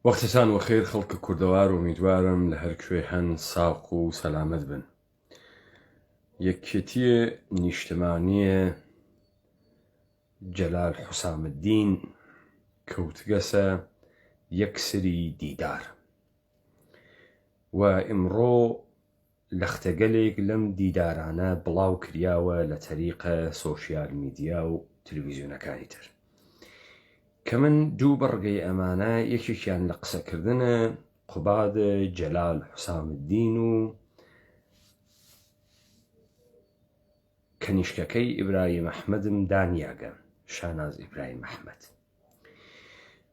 وەختتان وەخێر خەڵکە کوردەوار و میدوارم لە هەر کوێ هەن ساق و سەلامەت بن. یەکێتیە نیشتمانیە جەلال حوسامدین کەوتگەسە یەکسری دیدار و ئیمڕۆ لەختەگەلێک لەم دیدارانە بڵاو کریاوە لە تەریقە سۆشیال میدیا و تەلەڤیزیۆنەکانی تر کە من دوو بەڕگەی ئەمانە یەکێکیان لە قسەکردنە قوباد جەلال حوسامدین و کەنیشکەکەی ئیبراهیم ئەحمەدم دانیاگە شاناز ئیبراهیم ئەحمەد.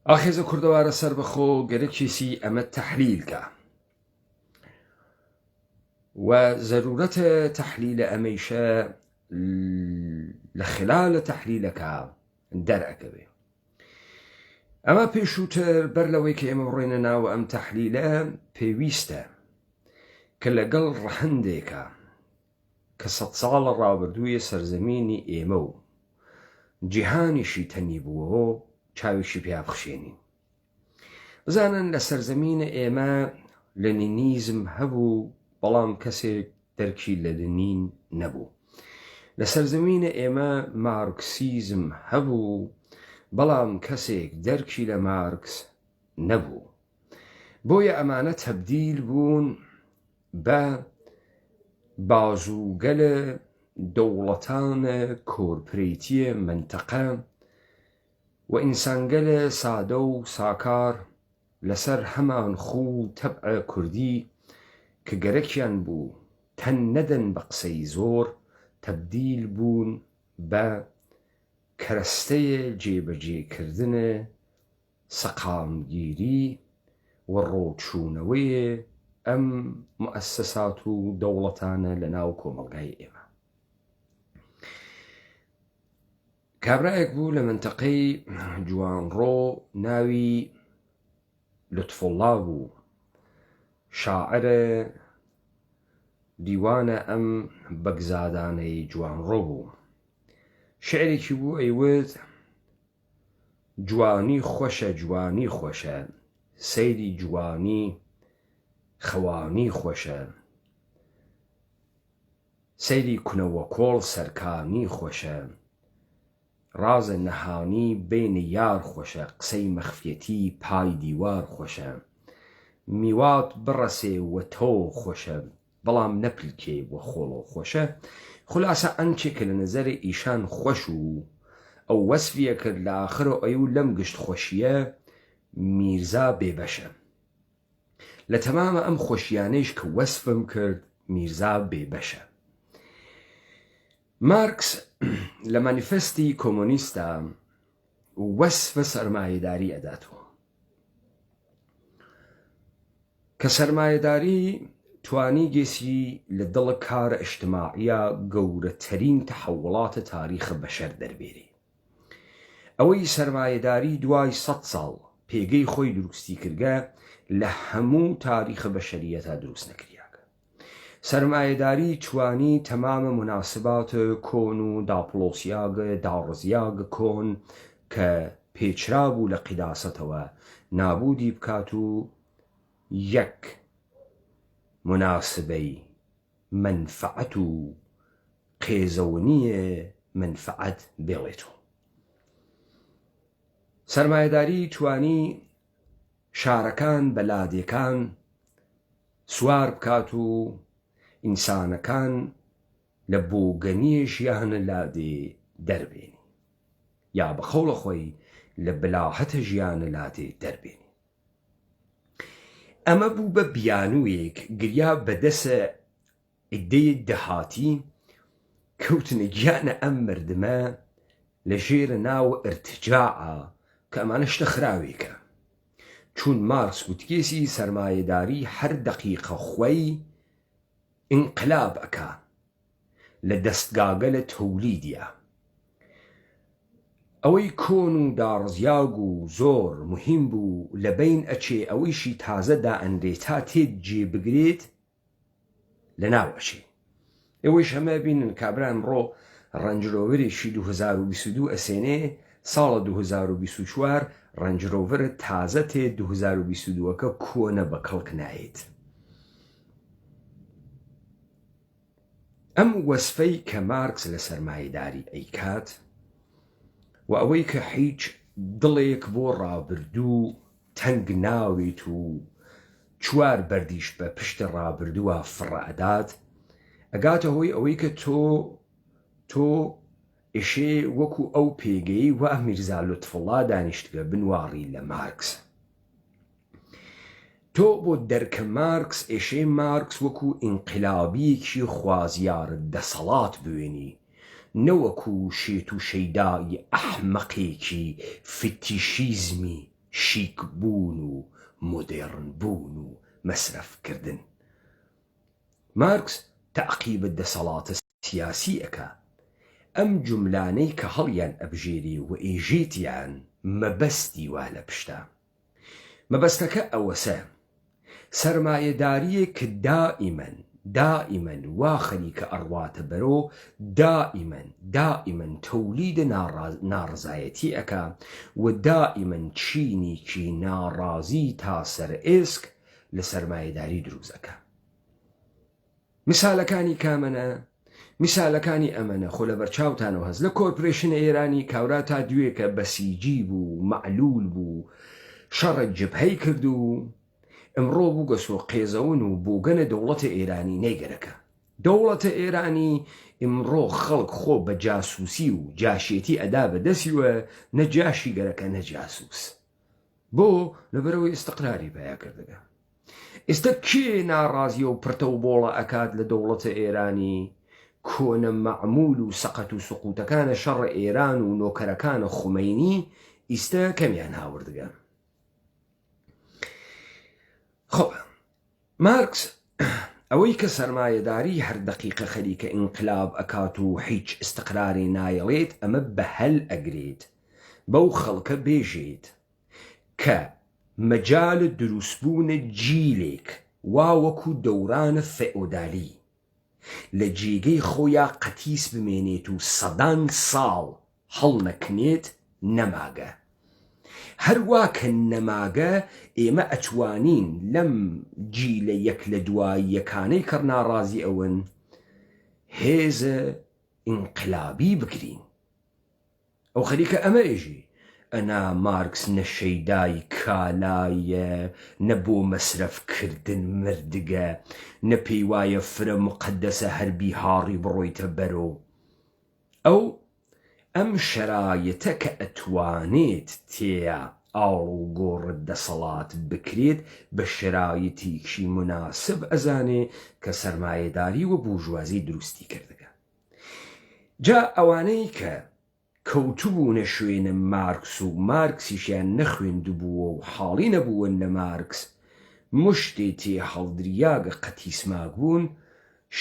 ئاخێزە کوردەوارە سەر بەخۆ گەرەکیسی ئەمە تەحلیلکە و ضرورەتە تەحلیلە ئەمەیشە لە خلالە تەحلیلەکە دەرئەکەوێ. ئەمە پێشووتر بەر لەوەی کە ئێمە بڕۆینە ناو ئەم تەحلیلە پێویستە کە لەگەڵ ڕەهندێکە کە 100 ساڵە ڕابردوویە سەرزەمینی ئێمە و جیهانیشی تەنی بووەوە چاویشی پیا بخشێنین. بزانن لە سەرزەمینە ئێمە لەنینیزم هەبوو بەڵام کەسێک دەرکی لە لەنین نەبوو. لە سەرزەمینە ئێمە مارکسیزم هەبوو بەڵام کەسێک دەرکی لە مارکس نەبوو. بۆیە ئەمانە تەبدیل بوون بە بازوگەلە دەوڵەتانە کۆرپرێتیە منتەقە و ئینسانگەلە سادە و ساکار لەسەر هەمان خوو تەبعە کوردی کە گەرەکیان بوو تەن نەدەن بە قسەی زۆر تەبدیل بوون بە کەرەستەیە جێبەجێکردنە سەقامگیری و ڕۆچوونەوەیە ئەم مؤسسات و دەوڵەتانە لە ناو کۆمەڵگای ئێمە. کابرایەک بوو لە منتەقەی جوانڕۆ ناوی لوتفوڵڵا بوو، شاعرە دیوانە ئەم بەگزادانەی جوانڕۆ بوو. شعرێکی بوو ئەیوت: جوانی خۆشە جوانی خۆشە، سەیری جوانی خەوانی خۆشە، سەیری کونەوە کۆڵ سەرکانی خۆشە، ڕازە نەهانی بینی یار خۆشە، قسەی مەخفیەتی پای دیوار خۆشە، میوات بڕەسێ وە تۆ خۆشە بەڵام نەپلکێ وە خۆڵۆ خۆشە. خولاسە ئەنچێکە لە نەزەرە ئیشان خۆش و ئەو وەسفیە کرد لە ئاخرە ئەو لەم گشت خۆشیە میرزا بێبەشە. لە تەمامە ئەم خۆشیانەیش کە وەسفم کرد میرزا بێبەشە. مارکس لە مانیفستی کۆمۆنیستە وەسفە سەرمایەداری ئەداتەوە کە سەرمایەداری توانی گێسی لە دڵە کارە ئیجتیماعیە گەورەترین تەحەوڵاتە تاریخە بەشەر دەربێرێ. ئەوەی سەرمایەداری دوای 100 ساڵ پێگەی خۆی دروستی کردگە لە هەموو تاریخە بەشەریەتە دروست نەکریاکە. سەرمایەداری توانی تەمامە مناسباتە کۆن و داپڵۆسیاگە داڕزیاگە کۆن کە پێچرا بوو لە قیداسەتەوە نابودی بکات و یەک مناسبەی منفعەت و قێزەونیە منفعەت بێڵێتەوە. سەرمایەداری توانی شارەکان بەلادێکان سوار بکات و ئینسانەکان لە بۆگەنیە ژیانە لادێ دەربێنی یا بە خەوڵە خۆی لە بلاهەتە ژیانە لادێ دەربێنی. ئەمە بوو بە بیانوویەک گریا بەدەسە ئیدەی دەهاتی کەوتنە گیانە ئەم مردمە لە ژێرە ناو ئرتجاعە کە ئەمانە شتە خراوێکە. چون مارکس وتکێسی سەرمایەداری هەر دەقیقە خۆی ئینقلاب ئەکا لە دەستگاگە لە تەولیدیە. ئەوەی کۆن و داڕزیاگ و زۆر مهم بوو لە بین ئەچێ ئەوەیشی تازەدا ئەندێ تا تێت جێ بگرێت لە ناو ئەچێ. ئێوەیش هەمە بینن کابرا ئەمڕۆ ڕەنج ڕۆڤەرێکی 2022 ئەسێنێ ساڵە 2024 ڕەنجڕۆڤەرە تازە تێ 2022کە کۆنە بە کەڵک نایێت. ئەم وەسفەی کە مارکس لە سەرمایەداری ئەیکات و ئەوەی کە هیچ دڵێک بۆ ڕابردوو تەنگ ناوێت و چوار بەردیش بە پشتە ڕابردووە فڕەدات ئەگاتە هۆی ئەوەی کە تۆ ئێشێ وەکو ئەو پێگەی و میرزا لوتفوڵڵا دانیشتگە بنواڕی لە مارکس. تۆ بۆ دەرکە مارکس ئێشێ مارکس وەکو ئینقلابیەکی خوازیارە دەسەڵات بوێنی، نەوەکو شێت و شەیدای ئەحمەقێکی فتیشیزمی شیک بوون و مۆدێڕن بوون و مەسرەفکردن. مارکس تەعقیبە دەسەڵاتە سیاسی ئەکا. ئەم جوملانەی کە هەڵیان ئەبژێری و ئێژێتیان مەبەستی وا لە پشتە. مەبەستەکە ئەوەسە: سەرمایەداریە کە دائیمەن وا خەریکە ئەڕواتە بەرۆ، دائیمەن تەولیدە ناڕزایەتی ئەکا و دائیمەن چینێکی ناڕازی تا سەر ئێسک لە سەرمایەداری دروست ئەکا. مثالەکانی کامەنە؟ مثالەکانی ئەمەنە خۆ لە بەرچاوتانەوە هەست لە کۆرپۆرێشنە ئێرانی کاورا تا دوێکە بەسیجی بوو، مەعلول بوو، شەڕە جبهەی کرد و ئەمڕۆ بوو گەسۆ قێزەون و بۆگەنە دەوڵەتە ئێرانی نەیگەرەکە. دەوڵەتە ئێرانی ئمڕۆ خەڵک خۆ بە جاسووسی و جاشێتی ئەدا بەدەستیوە، نەجاشی گەرەکە نەجاسووس. بۆ لەبەرەوەی ئستقراری پیا کردەکە. ئێستا کێ ناڕازیە و پرتە و بۆڵە ئەکات لە دەوڵەتە ئێرانی؟ کۆنە مەعمول و سەقەت و سقوتەکانە شەڕە ئێران و نۆکەرەکانە خومەینی ئیستا کەمیان هاوردگە. خۆ مارکس ئەوەی کە سەرمایەداری هەر دەقیقە خەریکە ئینقلاب ئەکات و هیچ ئستقراری نایڵێت، ئەمە بە هەل ئەگرێت بەو خەڵکە بێژێت کە مەجال دروستبوونە جیلێک وا وەکو دەورانە فێئۆدالی لە جێگەی خۆیان قەتیس بمێنێت و سەدان ساڵ هەڵ نەکنێت نەماگە. هەروە کە نەماگە ئێمە ئەتوانین لەم جیلە یەک لە دوای یەکانەی کە ناڕازی ئەون هێزە ئینقلابی بکرین. ئەو خەریکە ئەمە ئێژی ئەنا مارکس نەشەیدای کالایە، نەبۆ مەسرەفکردن مردگە، نەپێی وایە فرە مقەدەسە هەربی هاڕی بڕۆیتە بەرۆ. ئەم شەرایەتە کە ئەتوانێت تێیە ئاڵ و گۆڕت دەسەڵات بکرێت بە شەرایەتێکی مناسب ئەزانێ کە سەرمایەداری و بورژوازی دروستی کردەکە. جا ئەوانەی کە کەوتوبوونە شوێنە مارکس و مارکسیشیان نەخوێندبووە و حاڵی نەبوون لە مارکس، مشتێ تێ هەڵدریاگە قەتیسماک بوون،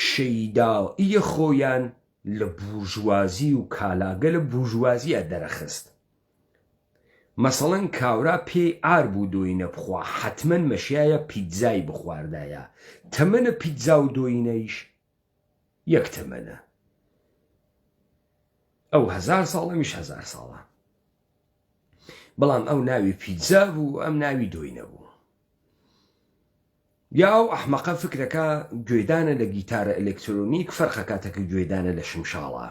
شەیدائی خۆیان لە بورژوازی و کالاگە لە بورژوازیە دەرەخست. مەسەڵەن کاورا پێی ئار بوو دۆینە بخوا، حتمەن مەشیایە پیتزای بخواردایە، تەمەنە پیتزا و دۆینەیش یەک تەمەنە. ئەو 1000 ساڵە میش 1000 ساڵە، بەڵام ئەو ناوی پیتزا بوو، ئەم ناوی دۆینە بوو. یا ئەو ئەحمەقە فکرەکە گوێدانە لە گیتارە ئەلێکترۆنیک فەرقەکاتەکە گوێدانە لە شمشاڵە،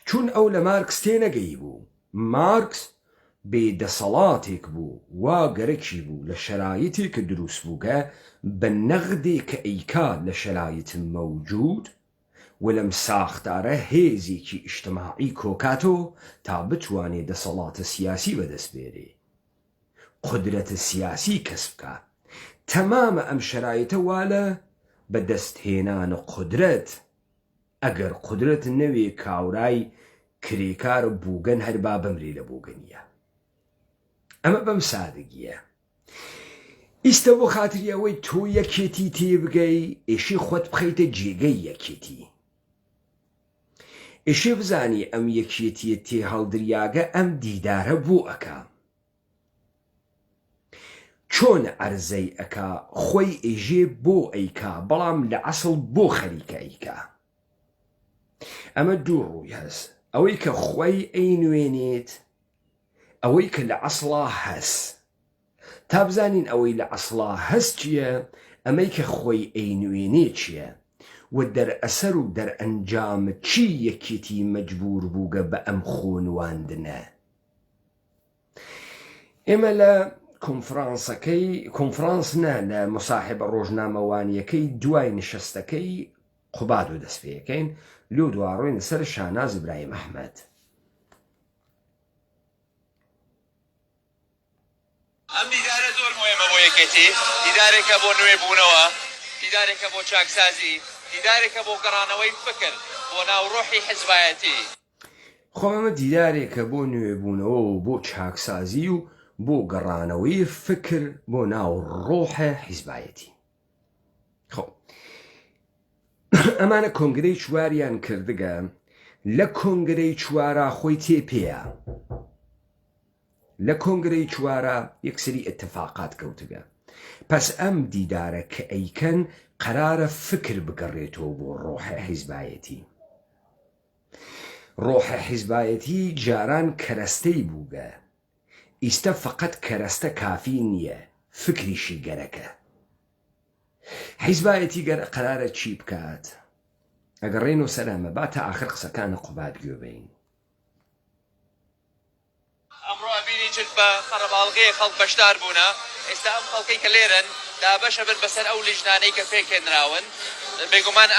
چون ئەو لە مارکس تێنەگەی بوو. مارکس بێدەسەڵاتێک بوو، وا گەرەکی بوو لە شەرایەتێک کە دروست بووگە بە نەغدێک کە ئەیکا لە شەرایەت مەوجود و لەم ساختارە هێزێکی ئیجتیماعی کۆکاتۆ تا بتوانێت دەسەڵاتە سیاسی بەدەست بێرێ، قودرەتە سیاسی کەسب بکات. تەمامە ئەم شەرایەتە والە بەدەستهێنانە قودرەت. ئەگەر قودرەت نەوێ کاورای کرێکار بووگەن هەربا بمرێ لە بووگەنیە. ئەمە بەم سادگیە. ئیستا بۆ خاتری ئەوەی تۆ یەکێتی تێبگەی، ئێشی خۆت بخەیتە جێگەی یەکێتی. ئێشێ بزانی ئەم یەکێتیە تێ هەڵدریاگە ئەم دیدارە بۆ ئەکا، چۆن ئەرزەی ئەکا، خۆی ئێژێ بۆ ئەیکا، بەڵام لە ئەسڵ بۆ خەریکە ئەیکا. ئەمە دوو ڕووی هەست. ئەوەی کە خۆی ئەینوێنێت ئەوەی کە لە عەسڵا هەس تا بزانین ئەوەی لە عەسڵا هەس چییە ئەمەی کە خۆی ئەینوێنێ چییە و دەرئەسەر و دەرئەنجامە چی یەکێتی مەجبور بووگە بە ئەم خۆنواندنە. ئێمە لە کۆنفرانس نە لە مصاحبە ڕۆژنامەوانیەکەی دوای نشستەکەی قوباد و دەست پێەکەین لێو دواڕۆین لەسەر شاناز ئیبراهیم ئەحمەد. ئەم دیدارە زۆر مهمە بۆ یەکێتی، دیدارێکە بۆ نوێبوونەوە، دیدارێکە بۆ چاکسازی، دیدارێکە بۆ گەڕانەوەی فکر بۆ ناوڕۆحی حیزبایەتی. ئەمە دیدارێکە بۆ نوێبوونەوە و بۆ چاکسازی و بۆ گەڕانەوەی فکر بۆ ناوڕۆحە حیزبایەتی. ئەمانە کۆنگرەی چواریان کردگە، لە کۆنگرەی چوارە خۆی تێپێیە، لە کۆنگرەی چوارە یەکسری ئەتفاقات کەوتگە. پس ئەم دیدارە کە ئەیکەن قەرارە فکر بگەڕێتەوە بۆ ڕۆحە حیزبایەتی. ڕۆحە حیزبایەتی جاران کەرەستەی بووگە، ئیستە فقط کەرەستە کافی نییە، فکریشی گەرەکە. حیزبایەتی گەر قەرارە چی بکات؟ ئەگەڕێن و سەرامە با تا ئاخر قسەکانە قوباد گوێبین. ئەمڕۆ ئەبینی چت بە قەرەباڵغەیە خەڵک بەشدار بوونە، ئێستا ئەم خەڵکەی کە لێرن دابەشە بن بەسەر ئەو لیژنانەی کە پێکێنراون. بێگومان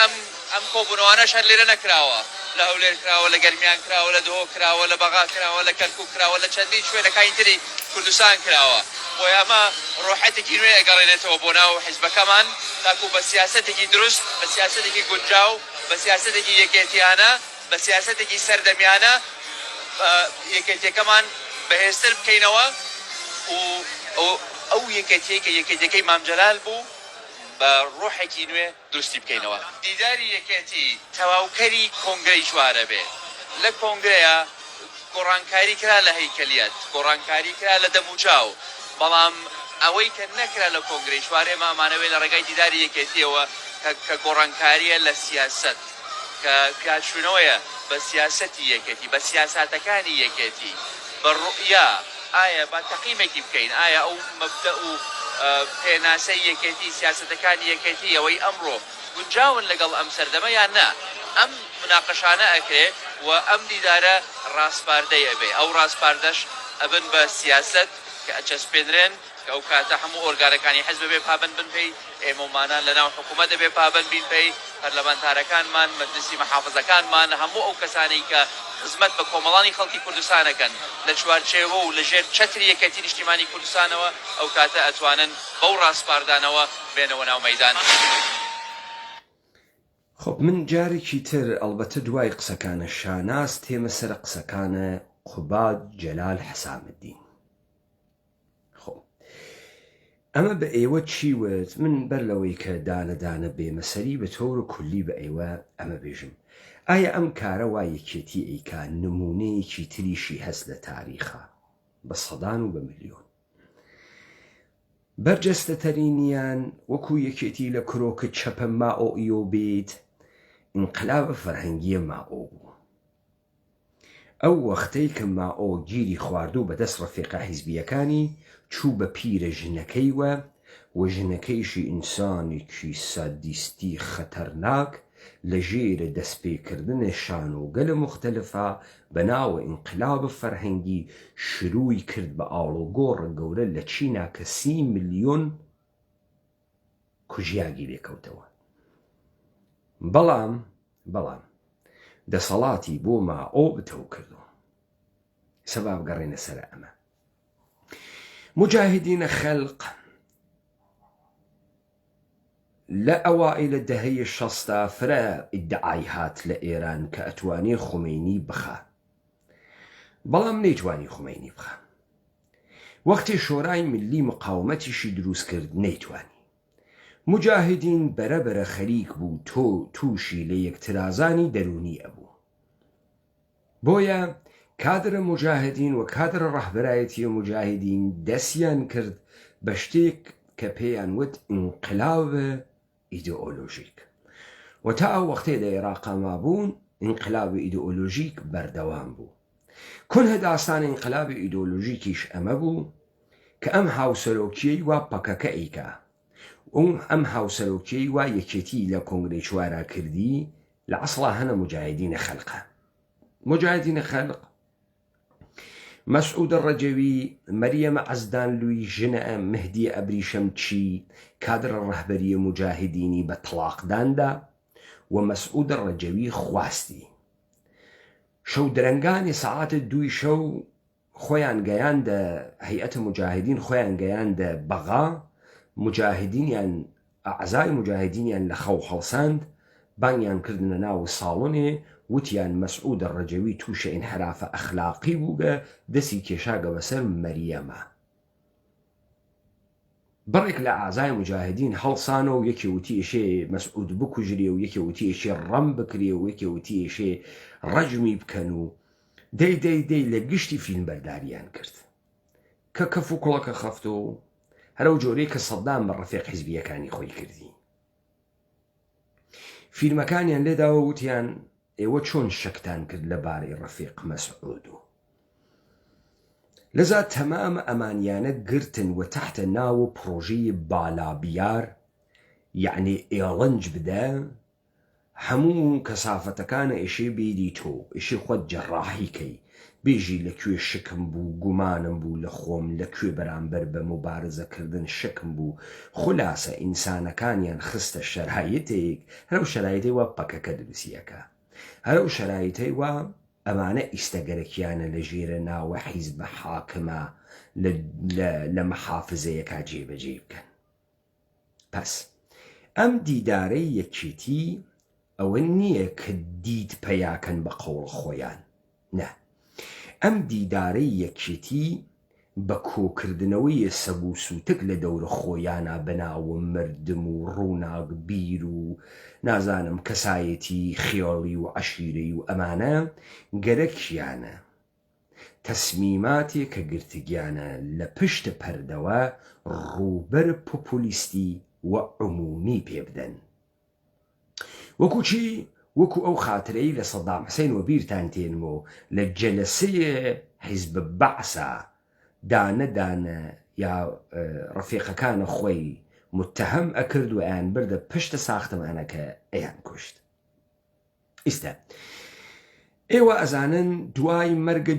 ئەم کۆبوونەوانەش هەر لێرە نەکراوە، لە هەولێر کراوە، لە گەرمیان کراوە، لە دهۆ کراوە، لە بەغا کراوە، لە کەرکووک کراوە، لە چەندین شوێنەکانی تری کوردستان کراوە. بۆیە ئەمە ڕۆحەتێکی نوێ ئەگەڕێنێتەوە بۆ ناو حیزبەکەمان تاکو بە سیاسەتێکی دروست، بە سیاسەتێکی گونجاو، بە سیاسەتێکی یەکێتیانە، بە سیاسەتێکی سەردەمیانە یەکێتیەکەمان بەهێزتر بکەینەوە و ئەو یەکێتیەکە یەکێتیەکەی مامجەلال بوو بە ڕۆحێکی نوێ دروستی بکەینەوە. دیداری یەکێتی تەواوکەری کۆنگرەی چوارە بێ. لە کۆنگرەیە گۆڕانکاری کرا لە هەیکەلیەت، گۆڕانکاری کرا لە دەموچاو، بەڵام ئەوەی کە نەکرا لە کۆنگرەی چوارێ مامانەوێت لە ڕێگای دیداری یەکێتیەوە کە گۆڕانکاریە لە سیاست، کە کاتشوونەوەیە بە سیاسەتی یەکێتی، بە سیاساتەکانی یەکێتی، بە ڕوئیا ئایا با تەقیمێکی بکەین، ئایا ئەو مەبدە و پێناسەی یەکێتی سیاسەتەکانی یەکێتی ئەوەی ئەمڕۆ گونجاون لەگەڵ ئەم سەردەمە یان نا. ئەم مناقەشانە ئەکرێ و ئەم دیدارە ڕاستپاردەی ئەبێ، ئەو ڕاستپاردەش ئەبن بە سیاست کە ئەچەسپێنرێن کە ئەو کاتە هەموو ئۆرگانەکانی حیزب بێ پابند بن پێی، ئێمەمانان لەناو حکوومەت دەبێ پابند بین پێی، پەرلەمانتارەکانمان، مەجلیسی مەحافزەکانمان، هەموو ئەو کەسانەی کە خزمەت بە کۆمەڵانی خەڵکی کوردستانەکەن لە چوارچێوە و لەژێر چەتری یەکێتی نیشتیمانی کوردستانەوە، ئەو کاتە ئەتوانن بەو ڕاستپاردانەوە بێنەوە ناو مەیدان. خب من جارێکی تر ئەلبەتە دوای قسەکانە شاناز تێمە سەر قسەکانە قوباد جەلال حەسامەدین. خۆ ئەمە بە ئێوە چیوت؟ من بەر لەوەی کە دانەدانە بێمەسەری بە تۆڕ کولی بە ئێوە ئەمە بێژم، ئایا ئەم کارە وا یەکێتی ئەیکا نمونەیەکی تریشی هەست لە تاریخە بە سەدان و بە ملیۆن؟ بەرجەستەتەرینیان وەکو یەکێتی لە کرۆکە چەپە مائۆئیۆ بێت ئینقلابە فەرهەنگیە مائۆ بوو. ئەو وەختەی کە مائۆ گیری خواردوو بەدەست ڕەفیقە حیزبیەکانی چوو بە پیرە ژنەکەیوە و ژنەکەیشی ئینسانێکی سادیستی خەتەرناک لە ژێرە دەستپێکردنە شانۆگەلە مختلفە بەناوە ئینقلابە فەرهەنگی شروعی کرد بە ئاڵۆگۆڕە گەورە لە چینا کە 30 ملیۆن کوژیاگی لێکەوتەوە. بەڵام دەسەڵاتی بۆ مائۆ بتەو کردو. سەبا بگەڕێنە سەر ئەمە. مجاهدینە خەلق لە ئەوائلە دەهەیە 60 فرە ئیدعای هات لە ئێران کە ئەتوانێ خومەینی بخە، بەڵام نەیتوانی خومەینی بخە. وەختی شۆرای ملی مقاومەتیشی دروست کرد نەیتوانی. مجاهدین بەرەبەرە خەریک بوو تووشی لە یەکترازانی دەرونی ئەبوو. بۆیە کادرە مجاهدین و کادرە ڕەهبەرایەتی مجاهدین دەستیان کرد بە شتێک کە پێیان وت ئینقلابە ئیدئۆلۆژیک. و تا ئەو وەختەی لە عێراقا مابوون انقلاب ئیدئۆلۆژیک بەردەوام بوو. کۆنە داستانی انقلاب ئیدئۆلۆژیکیش ئەمە بوو کە ئەم هاوسەرۆکیەی وا پەکەکە ئەیکا ئەم هاوسەرۆکیەی وا یەکێتی لە کۆنگرەی چوارا کردی لە عەسڵا هەنە مجاهدینە خەلقە. مجاهدینە خەلق مەسعود ڕەجەوی، مەریەمە عەزدانلووی ژنە مهدی ئەبریشەمچی کادرە ڕەهبەریە مجاهدینی بە تەڵاقداندا و مەسعود ڕەجەوی خواستی. شەو درەنگانی سەعاتە 2 شەو خۆیان گەیاندە هەیئەتە مجاهدین خۆیان گەیاندە بەغا، مجاهدینیان ئەعزای مجاهدینیان لە خەو هەڵساند، بانگیان کردنە ناو ساڵۆنێ، وتیان مەسعود ڕەجەوی تووشە ئینحرافە ئەخلاقی بووگە، دەستی کێشاگە بەسەر مەریەمە. بەڕێک لە ئاعزای مجاهدین هەڵسانە و یەکێ وتی ئێشێ مەسعود بکوژرێ و یەکێ وتی ئێشێ ڕەم بکرێ و یەکێ وتی ئێشێ ڕەجمی بکەن و دەی لە گشتی فیلمبەرداریان کرد کە کەف و کوڵەکە خەفتۆ و هەرەو جۆرەی کە سەدام بە ڕەفیق حیزبیەکانی خۆی کردی. فیلمەکانیان لێداوە وتیان ئێوە چۆن شەکتان کرد لەبارەی ڕەفیق مەسعود و لەذا تەمامە ئەمانیانە گرتن و تەحتە ناو پرۆژەی بالابیار، یعنی ئێڵنج بدە هەموو کەسافەتەکانە ئێشێ بیری تۆ ئێشێ خۆت جەڕاحیکەی بێژی لەکوێ شکم بوو، گومانم بوو لە خۆم لەکوێ بەرامبەر بە مبارزەکردن شکم بوو، خولاسە ئینسانەکانیان خستە شەرایەتێک، هەرەو شەرایەتەی وا پەکەکە دروسیەکە، هەرەو شەرایەتەی وا ئەمانە ئیستەگەرەکیانە لە ژێرە ناوە حیزبە حاکمە لە مەحافزەیەکا جێبەجێ بکەن. پس ئەم دیدارەی یەکێتی ئەوە نییە کە دیت پەیاکەن بە قەوڵ خۆیان، نە، ئەم دیدارەی یەکێتی بە کۆکردنەوەی سەبوو سووتک لە دەورە خۆیانە بەناوە مردم و ڕووناک بیر و نازانم کەسایەتی خێڵی و عەشیرەی و ئەمانە گەرەکیانە تەسمیماتێک کە گرتگیانە لە پشت پەردەوە ڕووبەر پۆپولیستی و عمومی پێ بدەن. وەکو چی؟ وەکو ئەو خاترەی لە سەدام حوسێن و بیرتان تێنمەوە لە جەلەسەیە حیزب بەعسە دانە یا ڕەفیقەکانە خۆی متهم ئەکرد و ئەیان بردە پشتە ساختمانەکە ئەیان کوشت. ئیستا ئێوە ئەزانن دوای مەرگە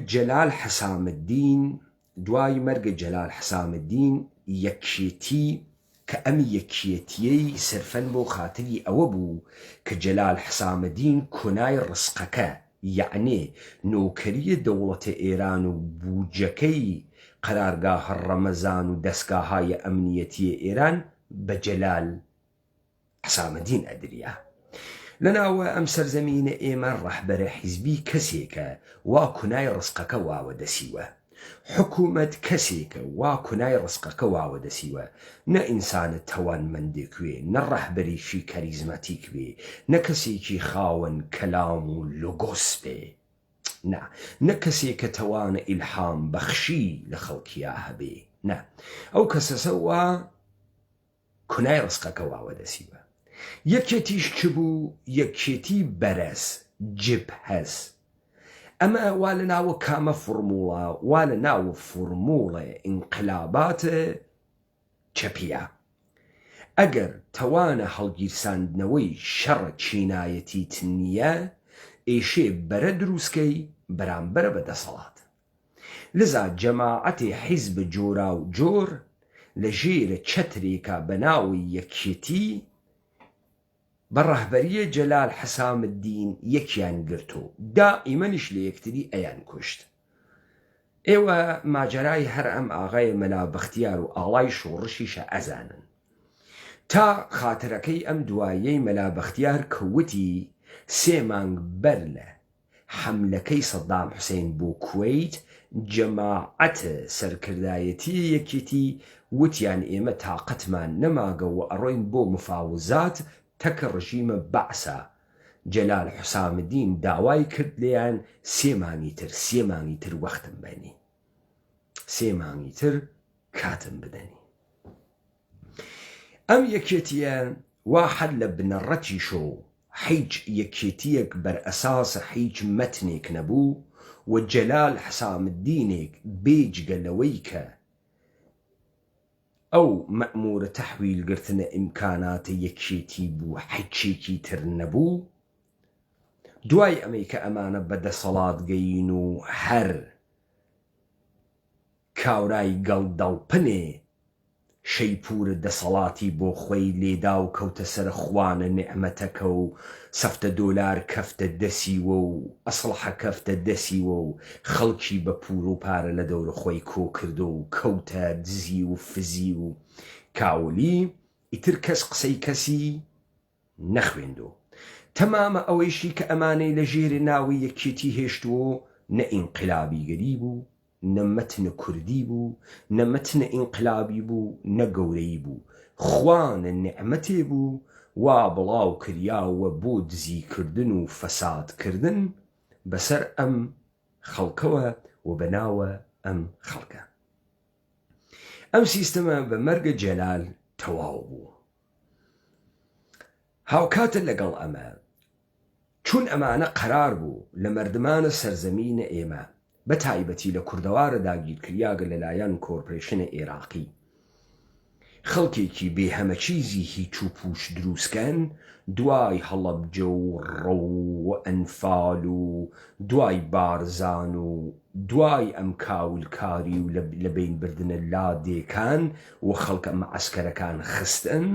جەلال حەسامەدین یەکێتی کە ئەم یەکێتیەی سرفەن بۆ خاتری ئەوە بوو کە جەلال حەسامەدین کۆنای ڕسقەکە، یعنی نۆکەریە دەوڵەتە ئێران و بوجەکەی قەرارگاهە ڕەمەزان و دەستگاهای ئەمنیەتی ئێران بە جەلال حەسامەدین ئەدریا. لەناوە ئەم سەرزەمینە ئێمە ڕەهبەرە حیزبی کەسێکە وا کۆنای ڕسقەکە واوە دەسیوە، حکوومەت کەسێکە وا کۆنای ڕسقەکە واوە دەسیوە، نە ئینسانە تەوانمەندێک وێ، نە ڕەهبەرێکی کەریزمەتیک وێ، نە کەسێکی خاوەن کەلام و لۆگۆس بێ، نە کەسێک کە تەوانە ئیلهام بەخشی لە خەڵکیا هەبێ، نە، ئەو کەسەسە وا کۆنای ڕسقەکە واوە دەسیوە. یەکێتیش چ بوو؟ یەکێتی بەرەز جبهەز. ئەمە وا لە ناوە کامە فۆرموڵە؟ وا لە ناوە فۆرموڵە ئینقلاباتە چەپیە. ئەگەر تەوانە هەڵگیرساندنەوەی شەڕە چینایەتیت نییە، ئێشێ بەرە دروستکەی بەرامبەرە بەدەسەڵات. لذا جەماعەتی حیزب جۆرا و جۆر لە ژێرە چەترێکە بە ناوی یەکێتی بە ڕەهبەریە جەلال حەسامەدین یەکیان گرتو، دائیمەنیش لە یەکتری ئەیان کوشت. ئێوە ماجەرای هەر ئەم ئاغای مەلا بەختیار و ئاڵای شۆڕشیشە ئەزانن. تا خاترەکەی ئەم دوایەی مەلا بەختیار کەوتی 3 مانگ بەر لە حەملەکەی سەدام حوسێن بۆ کوێیت، جەماعەتە سەرکردایەتی یەکێتی وتیان ئێمە تاقەتمان نەماگەوە ئەڕۆین بۆ مفاوزات تەکە ڕژیمە بەعسە. جەلال حەسامەدین داوای کرد لێیان 3 مانگی تر وەختم بەنی، 3 مانگی تر کاتم بدەنی. ئەم یەکێتیە وا حەد لە بنەڕەتی شۆ هیچ یەکێتیەک بەرئەساسە هیچ مەتنێک نەبوو و جەلال حسامددینێک بێجگە لەوەی کە ئەو مەئمورە تەحویلگرتنە ئیمکاناتە یەکێتی بوو هیچێکی تر نەبوو. دوای ئەمەی کە ئەمانە بەدەسەڵات گەین و هەر کاورای گەڵدەڵپنێ شەیپورە دەسەڵاتی بۆ خۆی لێدا و کەوتە سەر خوانە نعمەتەکە و سەفتە دۆلار کەفتە دەسیوە و ئەسڵحە کەفتە دەسیوە و خەڵکی بە پور و پارە لە دەورە خۆی کۆ کردو و کەوتە دزی و فزی و کاولی ئیتر کەس قسەی کەسی نەخوێندو. تەمامە ئەوەیشی کە ئەمانەی لە ژێرە ناوی یەکێتی هێشتووە نە ئینقلابیگەری بوو، نە مەتنە کوردی بوو، نە مەتنە ئینقلابی بوو، نە گەورەی بوو، خوانە نعمەتێ بوو وا بڵاو کریاوە بۆ دزیکردن و فەسادکردن بەسەر ئەم خەڵکەوە و بەناوە ئەم خەڵکە. ئەم سیستەمە بە مەرگە جەلال تەواو بوو. هاوکاتە لەگەڵ ئەمە چون ئەمانە قەرار بوو لە مەردمانە سەرزەمینە ئێمە بە تایبەتی لە کوردەوارە داگیرکریاگە لەلایەن کۆرپۆرێشنە عێراقی خەڵکێکی بێهەمەچیزی هیچ و پوش دروستکەن دوای هەڵەبجە و ڕەو و ئەنفال و دوای بارزان و دوای ئەم کاولکاری و لە بین بردنە لادێکان و خەڵکە مەعەسکەرەکان خستن.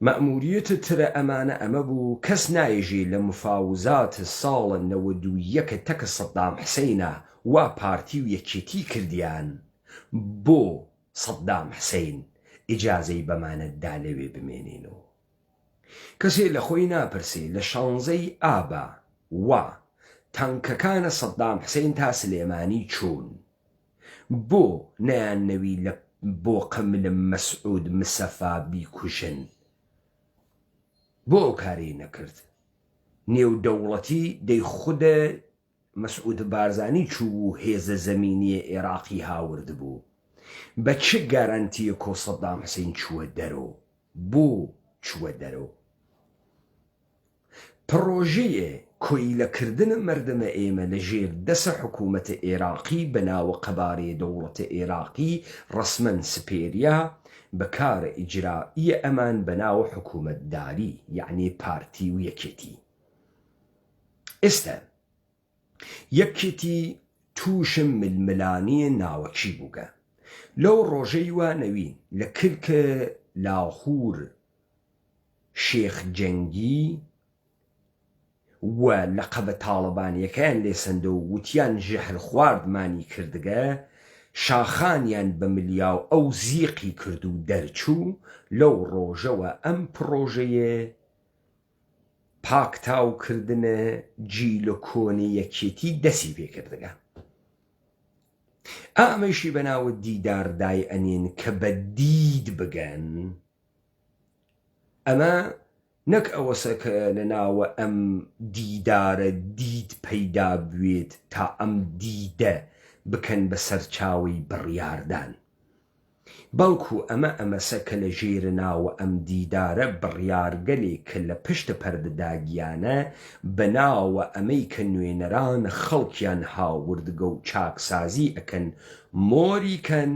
مەئموریەتە ترە ئەمانە ئەمە بوو کەس نایژێ لە مفاوزاتە ساڵە 91 تەکە سەدام حسەینە وا پارتی و یەکێتی کردیان بۆ سەدام حسەین ئیجازەی بەمانەتدا لەوێ بمێنێنەوە. کەسێ لە خۆی ناپرسێ لە 16 ئابا وا تانکەکانە سەدام حسەین تا سلێمانی چوون بۆ نەیاننەوی لە بۆ قەملە مەسعود مسەفا بیکوژن، بۆ ئەو کارەی نەکرد. نێودەوڵەتی دەی خودە مەسعود بارزانی چوو هێزە زەمینیە عێراقی هاورد بوو بە چ گارانتیە کۆ سەدام حسەین چووە دەرەوە؟ بۆ چووە دەرەوە؟ پڕۆژەیە کۆیلەکردنە مەردەمە ئێمە لە ژێر دەسە حکوومەتە عێراقی بەناوە قەبارەیە دەوڵەتە عێراقی ڕەسمەن سپێریا بەکارە ئیجرائیە ئەمان بەناوە حکوومەتداری یعنی پارتی و یەکێتی. ئێستا یەکێتی تووشم ململانیە ناوەکی بووگە لەو ڕۆژەی وانەوین لە کلکە لاهور شێخ جەنگی و لەقەبە تاڵەبانیەکەیان لێسەندە و وتیان ژەهر خواردمانی کردگە شاخانیان بە ملیاو ئەو زیقی کرد و دەرچوو. لەو ڕۆژەوە ئەم پرۆژەیە پاکتاوکردنە جیل و کۆنی یەکێتی دەسی پێکردگە. ئامەشی بەناوە دیداردای ئەنێن کە بە دید بگەن. ئەمە نەک ئەوەسە کە لە ناوە ئەم دیدارە دید پەیدا بوێت تا ئەم دیدە بکەن بە سەرچاوی بڕیاردان، بەڵکو ئەمەسە کە لە ژێرە ناوە ئەم دیدارە بڕیارگەلێک کە لە پشتە پەردەداگیانە بەناوە ئەمەی کە نوێنەران خەڵکیان هاوردگە و چاکسازی ئەکەن مۆریکەن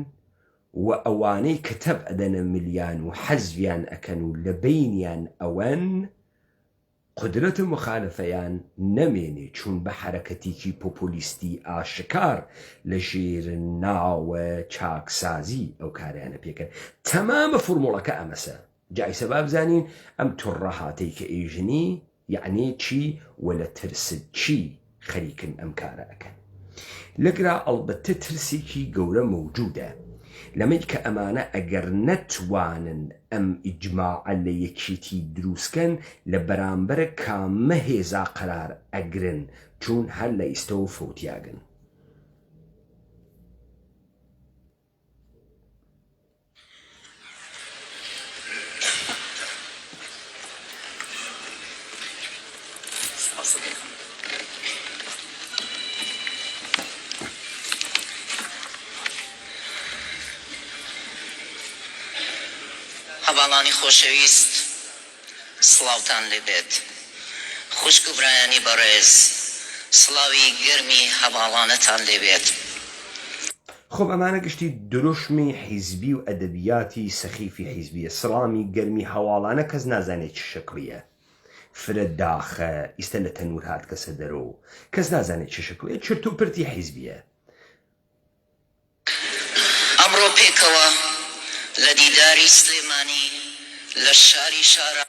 و ئەوانەی کتەب ئەدەنە ملیان و حەزویان ئەکەن و لە بینیان ئەوەن قدرەتە مخالفەیان نەمێنێ چون بە حرەکەتێکی پۆپۆلیستی ئاشکار لە ژێر ناوە چاکسازی ئەو کاریانە پێکەن. تەمامە فورمۆڵەکە ئەمەسە. جای سەبا بزانین ئەم توڕە هاتەی کە ئێژنی یعنی چی وە لە ترست چی خەریکن ئەم کارە ئەکەن. لەگرا ئەڵبەتە ترسێکی گەورە مەوجودە لەمەی کە ئەمانە ئەگەر نەتوانن ئەم ئیجماعە لە یەکێتی دروستکەن لە بەرامبەرە کامە هێزا قەرار ئەگرن چون هەر لە ئیستەوە فەوتیاگن. هەواڵانی خۆشەویست، سڵاوتان لێبێت خوشک و برایانی بەڕێز سڵاوی گەرمی هەواڵانەتان لێبێت. خب ئەمانە گشتی درۆشمی حیزبی و ئەدەبیاتی سەخیفی حیزبیە. سڵامی گەرمی هەواڵانە کەس نازانێت چ شکلیە، فرە داخە ئیستە لە تەنور هات کەسە دەرۆ کەس نازانێت چ شکلیە، چرت و پرتی حیزبیە. ئەمڕۆ پێکەوە لە دیداری سلێمانی لە شاری شارە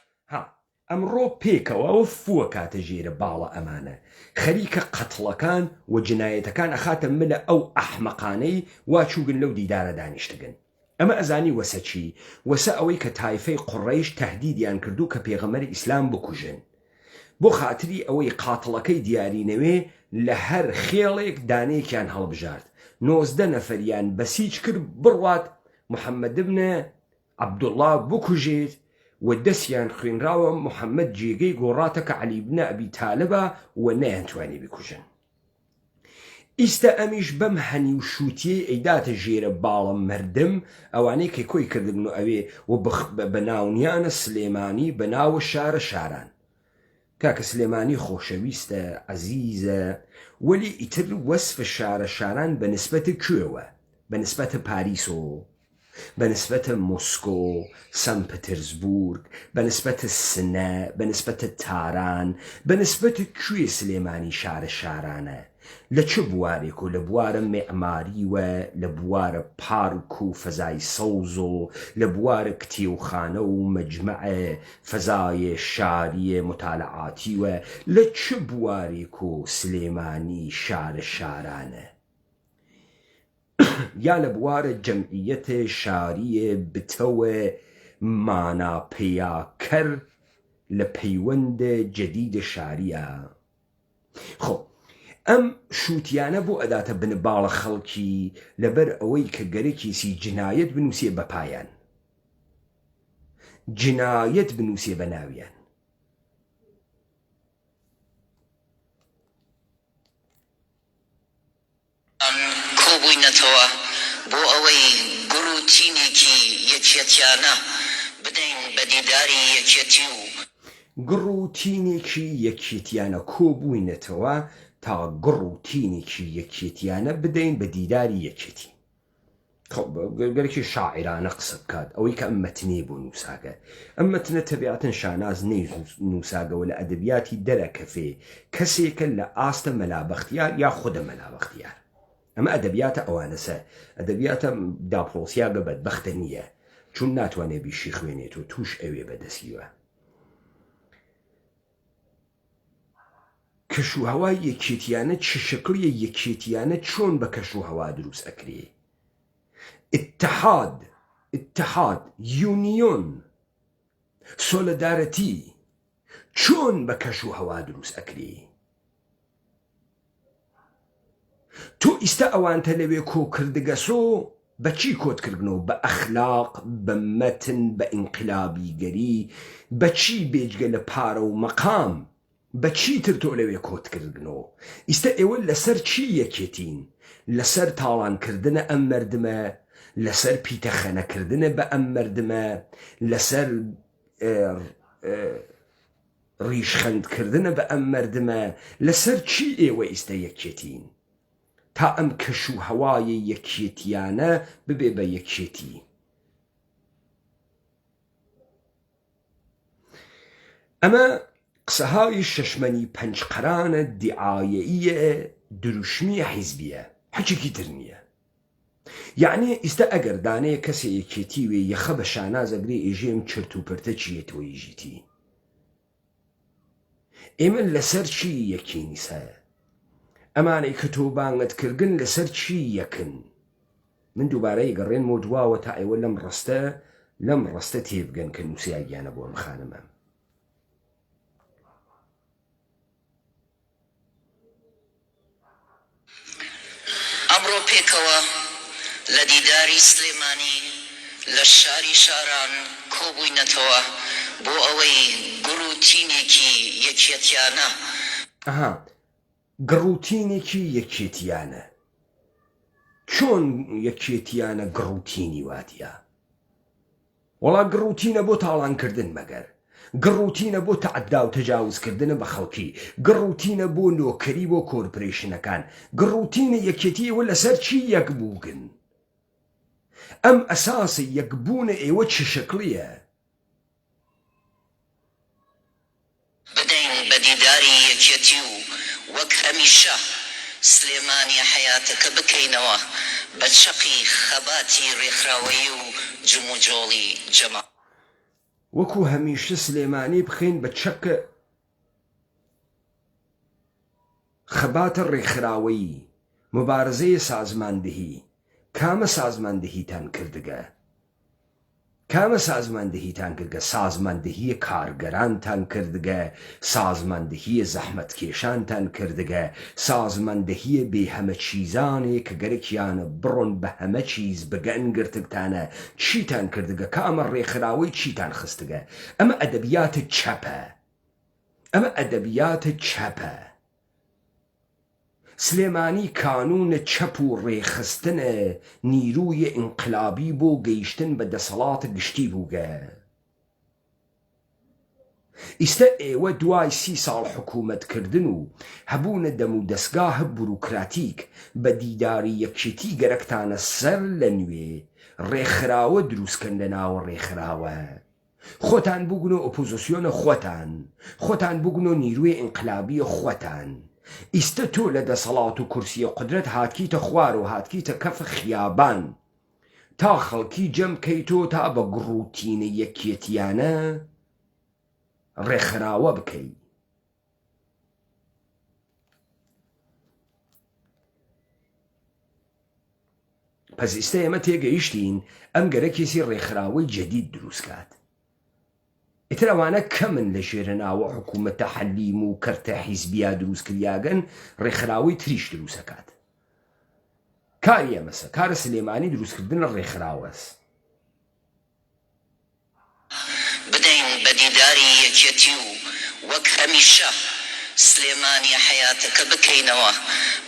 ئەمڕۆ پێکەوە فووە کاتە ژێرە باڵە ئەمانە خەریکە قەتڵەکان و جنایەتەکان ئەخاتە ملە ئەو ئەحمەقانەی واچووگن لەو دیدارە دانیشتگن. ئەمە ئەزانی وەسە چی؟ وەسە ئەوەی کە تایفەی قوڕەیش تەهدیدیان کردو کە پێغەمبەری ئیسلام بکوژن بۆ خاتری ئەوەی قاتڵەکەی دیارینەوێ لە هەر خێڵێک دانەیەکیان هەڵبژارد. 19 نەفەریان بەسیج کرد بڕوات محەممەد بنە عەبدوڵڵا بکوژێت و دەستیان خوێنراوە محەممەد جێگەی گۆڕاتە کە عەلی بنە ئەبی تالبە و نەیانتوانی بکوژن. ئیستە ئەمیش بەم هەنی و شووتیەی ئەیداتە ژێرە باڵە مردم ئەوانەی کە کۆی کردبن و ئەوێ و بەناونیانە سلێمانی بەناوە شارە شاران. کاکە سلێمانی خۆشەویستە عەزیزە وەلی ئیتر وەسفە شارە شاران بە نسبەتە کوێوە؟ بە نسبەتە پاریسۆ، بە نسبەتە مۆسکۆ، سەن پەترزبورگ، بە نسبەتە سنە، بە نسبەتە تاران، بە نسبەتە کوێ سلێمانی شارە شارانە؟ لە چه بوارێک و لە بوارە مێعماریوە، لە بوارە پارک و فەزای سەوز و لە بوارە کتێوخانە و مەجمەعە فەزای شاریە متالعاتیوە، لە چه بوارێک و سلێمانی شارە شارانە؟ یا لە بوارە جەمعیەتە شاریە بتەوە ماناپەیاکەر لە پەیوەندە جەدیدە شاریە. خۆ ئەم شووتیانە بۆ ئەداتە بنباڵە خەڵکی لەبەر ئەوەی کە گەرەکیسی جنایەت بنووسێ بە پایان، جنایەت بنووسێ بە ناویان. کۆبووینەتەوە بۆ ئەوەی گڕوتینێکی یەکێتیانە بدەین بە دیداری یەکێتی و گڕوتینێکی یەکێتیانە کۆبووینەتەوە تا گڕوتینێکی یەکێتیانە بدەین بە دیداری یەکێتی. گەرەکی شاعرانە قسە بکات ئەوەی کە ئەم مەتنێ بۆ نووساگە. ئەم مەتنە تەبیعەتەن شاناز نەی نووساگەوە لە ئەدەبیاتی دەرەکەفێ کەسێکە لە ئاستە مەلابەختیار یا خودە مەلابەختیار. ئەمە ئەدەبیاتە ئەوانەسە ئەدەبیاتە داپۆسیاگە بەدبەختە نییە چون ناتوانێت بیشی خوێنێت و توش ئەوێ بەدەستیوە. کەشوهەوای یەکێتیانە چ شکلیە؟ یەکێتیانە چۆن بە کەشوهەوا دروست ئەکرێ؟ اتحاد یونیۆن سۆلەدارەتی چۆن بە کەشوهەوا دروست ئەکرێ؟ تۆ ئیستا ئەوانتە لەوێ کۆکردگەسۆ بەچی کۆتکردنەوە؟ بە ئەخلاق، بە مەتن، بە ئینقلابیگەری، بەچی بێجگە لە پارە و مەقام؟ بەچی تر تۆ لەوێ کۆتکردنەوە؟ ئیستا ئێوە لەسەر چی یەکێتین؟ لەسەر تاڵانکردنە ئەم مەردمە، لەسەر پیتەخەنەکردنە بە ئەم مەردمە، لەسەر ڕیشخەندکردنە بە ئەم مەردمە، لەسەر چی ئێوە ئیستا یەکێتین؟ تا ئەم کەشوهەوایە یەکێتیانە ببێ بە یەکێتی. ئەمە قسەهای شەشمەنی پەنجقەرانە دیعایەیە دروشمیە حیزبیە، حەجێکی تر نییە. یعنی ئیستا ئەگەر دانەیە کەسێ یەکێتی وێ یەخە بە شانازەگرێ ئێژێم چرت و پرتە چیەتەوەی ژیتی. ئێمە لەسەر چی یەکینی سایە؟ ئەمانەی کە تۆ بانگەتکردن لەسەر چی یەکن؟ من دووبارەی گەڕێنمەوە دواوە تا ئێوە لەم ڕستە تێبگەن کە نووسیاگیانە بۆ ئەم خانمە. ئەمڕۆ پێکەوە لە دیداری سلێمانی لە شاری شاران کۆبووینەتەوە بۆ ئەوەی گڕوتینێکی یەکێتیانە گڕوتینێکی یەکێتیانە چۆن یەکێتیانە گڕوتینی واتیە؟ وەڵا گڕوتینە بۆ تاڵانکردن مەگەر گڕوتینە بۆ تەعەدا و تەجاوزکردنە بە خەڵکی، گڕوتینە بۆ نۆکەری بۆ کۆرپۆرێشنەکان، گڕوتینە یەکێتیەوە لەسەر چی یەکبووگن؟ ئەم ئەساسی یەکبوونە ئێوە چ شکلیە؟ بدەین بە دیداری یەکێتی و وەک هەمیشە سلێمانی حەیاتەکە بکەینەوە بە چەقی خەباتی ڕێکخراوەیی و جموجۆڵی جەما. وەکو هەمیشە سلێمانی بخەین بە چەقە خەباتە ڕێکخراوەیی مبارزەیە سازماندهی. کامە سازماندهیتان کردگە؟ کامە سازماندهیتان کردگە؟ سازماندهی کارگەرانتان کردگە، سازماندهی زەحمەتکێشانتان کردگە، سازماندهی بێ هەمە چیزانێ کە گەرەکیانە بڕۆن بە هەمە چیز بگەن گرتگتانە چیتان کردگە؟ کامە ڕێکخراوەی چیتان خستگە؟ ئەمە ئەدەبیاتە چەپە، ئەمە ئەدەبیاتە چەپە. سلێمانی کانونە چەپ و ڕێخستنە نیرویە ئینقلابی بۆ گەیشتن بە دەسەڵاتە گشتی بووگە. ئیستا ئێوە دوای 30 ساڵ حکوومەتکردن و هەبوونە دەم و دەستگاهە بوروکراتیک بە دیداری یەکێتی گەرەکتانە سەر لە نوێ ڕێکخراوە دروستکەن لە ناوە ڕێکخراوە. خۆتان بووگنۆ ئۆپۆزیسیۆنە خۆتان بووگنۆ نیروی ئینقلابیە خۆتان. ئیستا تۆ لە دەسەڵات و کورسیە قودرەت هاتکیتە خوار و هاتکیتە کەف خیابان تا خەڵکی جەمکەیتۆ تا بە گڕوتینە یەکێتیانە ڕێکخراوە بکەی. پس ئیستا ئێمە تێگەیشتین ئەم گەرەکێسی ڕێکخراوەی جەدید دروستکات. ئیتر ئەوانە کەمن لە ژێرە ناوە حکوومەتە حەلیم و کەرتە حیزبیا دروستکریاگەن ڕێکخراوەی تریش دروستەکات. کاری ئەمەسە، کارە سلێمانی دروستکردنە ڕێکخراوەس. بدەین بە دیداری یەکێتی و وەک هەمیشە سلێمانی حەیاتەکە بکەینەوە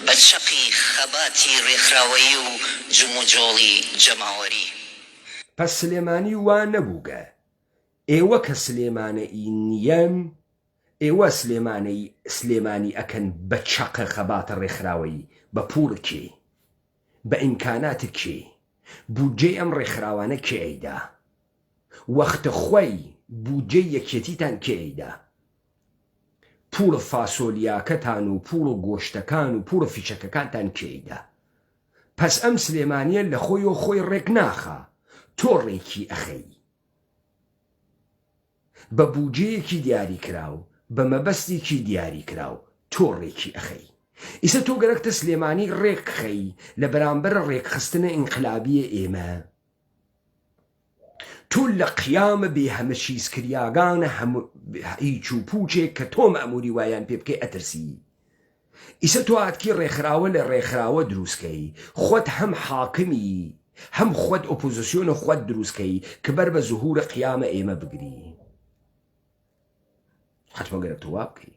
بە چەقی خەباتی ڕێکخراوەیی و جموجۆڵی جەماوەری. پس سلێمانی وان نەبووگە. ئێوە کە سلێمانەئی نیەن، ئێوە سلێمانی ئەکەن بە چەقە خەباتە ڕێکخراوەیی بە پوڵ کێ؟ بە ئیمکاناتە کێ؟ بودجەی ئەم ڕێکخراوانە کێ ئەیدا؟ وەختە خۆی بودجەی یەکێتیتان کێ ئەیدا؟ پوڵە فاسۆلیاکەتان و پوڵە گۆشتەکان و پوڵە فیچەکەکانتان کێ ئەیدا؟ پس ئەم سلێمانیە لە خۆی و خۆی ڕێک ناخە، تۆ ڕێکی ئەخەی. بە بودجەیەکی دیاری کراو، بە مەبەستێکی دیاری کراو، تۆ ڕێکی ئەخەی. ئیسە تۆ گەرەکتە سلێمانی ڕێک خەی لە بەرامبەر ڕێکخستنە ئینقلابیە ئێمە. تۆ لە قیامە بێ هەمە چیزکریاگانە هیچ و پوچێک کە تۆ مەئموری وایان پێ بکەی ئەترسی. ئیسە تۆ هاتکی ڕێکخراوە لە ڕێکخراوە دروستکەی، خۆت هەم حاکمی هەم خۆت ئۆپۆزیسیۆنە خۆت دروستکەی کە بەر بە زوهورە قیامە ئێمە بگری. حتما گەرە تۆ وا بکەی.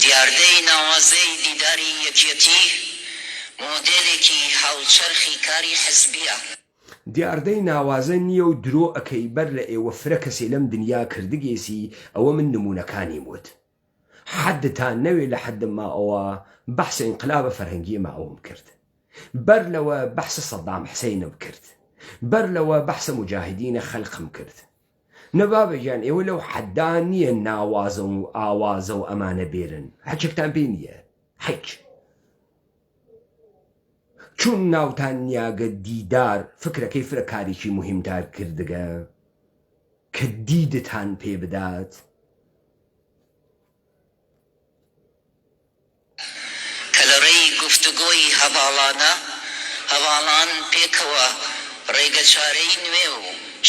دیاردەی ناوازەی دیداری یەکێتی مۆدێلێکی هاوچەرخی کاری حزبیە. دیاردەی ناوازە نییە و درۆ ئەکەی بەر لە ئێوە فرە کەسێ لەم دنیا کردگێسی ئەوە من نمونونەکانی وت. حدتان نەوێ لە حدما ئەوە بەحسە ئینقلابە فەرهەنگی ماوەم کرد، بەر لەوە بەحسە سەدام حسەینم کرد، بەر لەوە بەحسە مجاهدینە خەلقم کرد. نەبابەگیان ئێوە لەو حەدان نییە ناوازە و ئاوازە و ئەمانە بێرن، هەچێکتان پێ نییە، هیچ. چون ناوتان نیاگە دیدار فکرەکەی فرەکارێکی مهمتار کردگە کە دیدتان پێ بدات. کە لە ڕێی گفتوگۆی هەواڵان پێکەوە ڕێگەچارەی نوێ و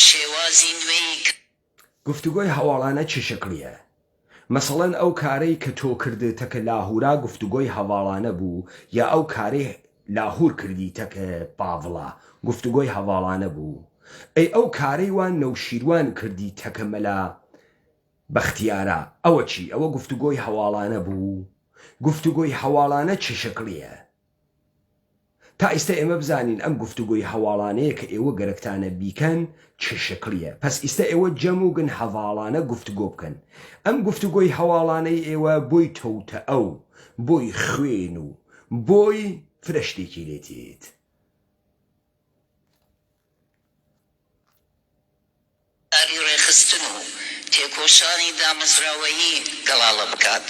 شێوازی نوێی. گفتوگۆی هەواڵانە چه شکلیە؟ مەسەڵەن ئەو کارەی کە تۆ کردتە کە لاهورا گفتوگۆی هەواڵانە بوو، یا ئەو کارەی لاهور کردیتە کە باڤڵا گفتوگۆی هەواڵانە بوو؟ ئەی ئەو کارەی وان نەوشیروان کردیتە کە مەلا بەختیارە ئەوە چی؟ ئەوە گفتوگۆی هەواڵانە بوو؟ گفتوگۆی هەواڵانە چه شکلیە؟ تا ئێستا ئێمە بزانین ئەم گفتوگۆی هەواڵانەیە کە ئێوە گەرەکتانە بیکەن چ شکلیە. پس ئێستا ئێوە جەموگن هەواڵانە گفتوگۆ بکەن. ئەم گفتوگۆی هەواڵانەی ئێوە بۆی تەوتە ئەو، بۆی خوێن و بۆی فرەشتێکی لێتێت. ئاری ڕێخستن و تێکۆشانی دامەزراوەیی گەڵاڵە بکات.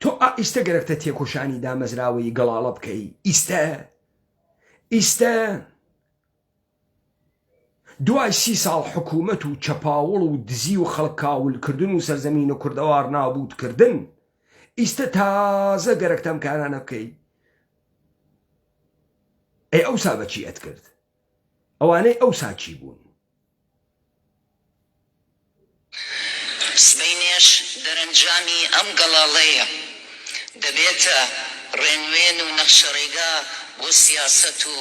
تۆ ئیستە گەرەکتە تێکۆشانی دامەزراوەی گەڵاڵە بکەی. ئیستە دوای 30 ساڵ حکوومەت و چەپاوڵ و دزی و خەڵکاولکردن و سەرزەمینە کوردەوار نابودکردن، ئیستە تازە گەرەکتەم کارانە بکەی. ئەوسا بەچی ئەت کرد؟ ئەوانەی ئەوسا چی بوون؟ سبەینێش دەرەنجامی ئەم گەڵاڵەیە دەبێتە ڕێنوێن و نەخشەڕێگا بۆ سیاسەت و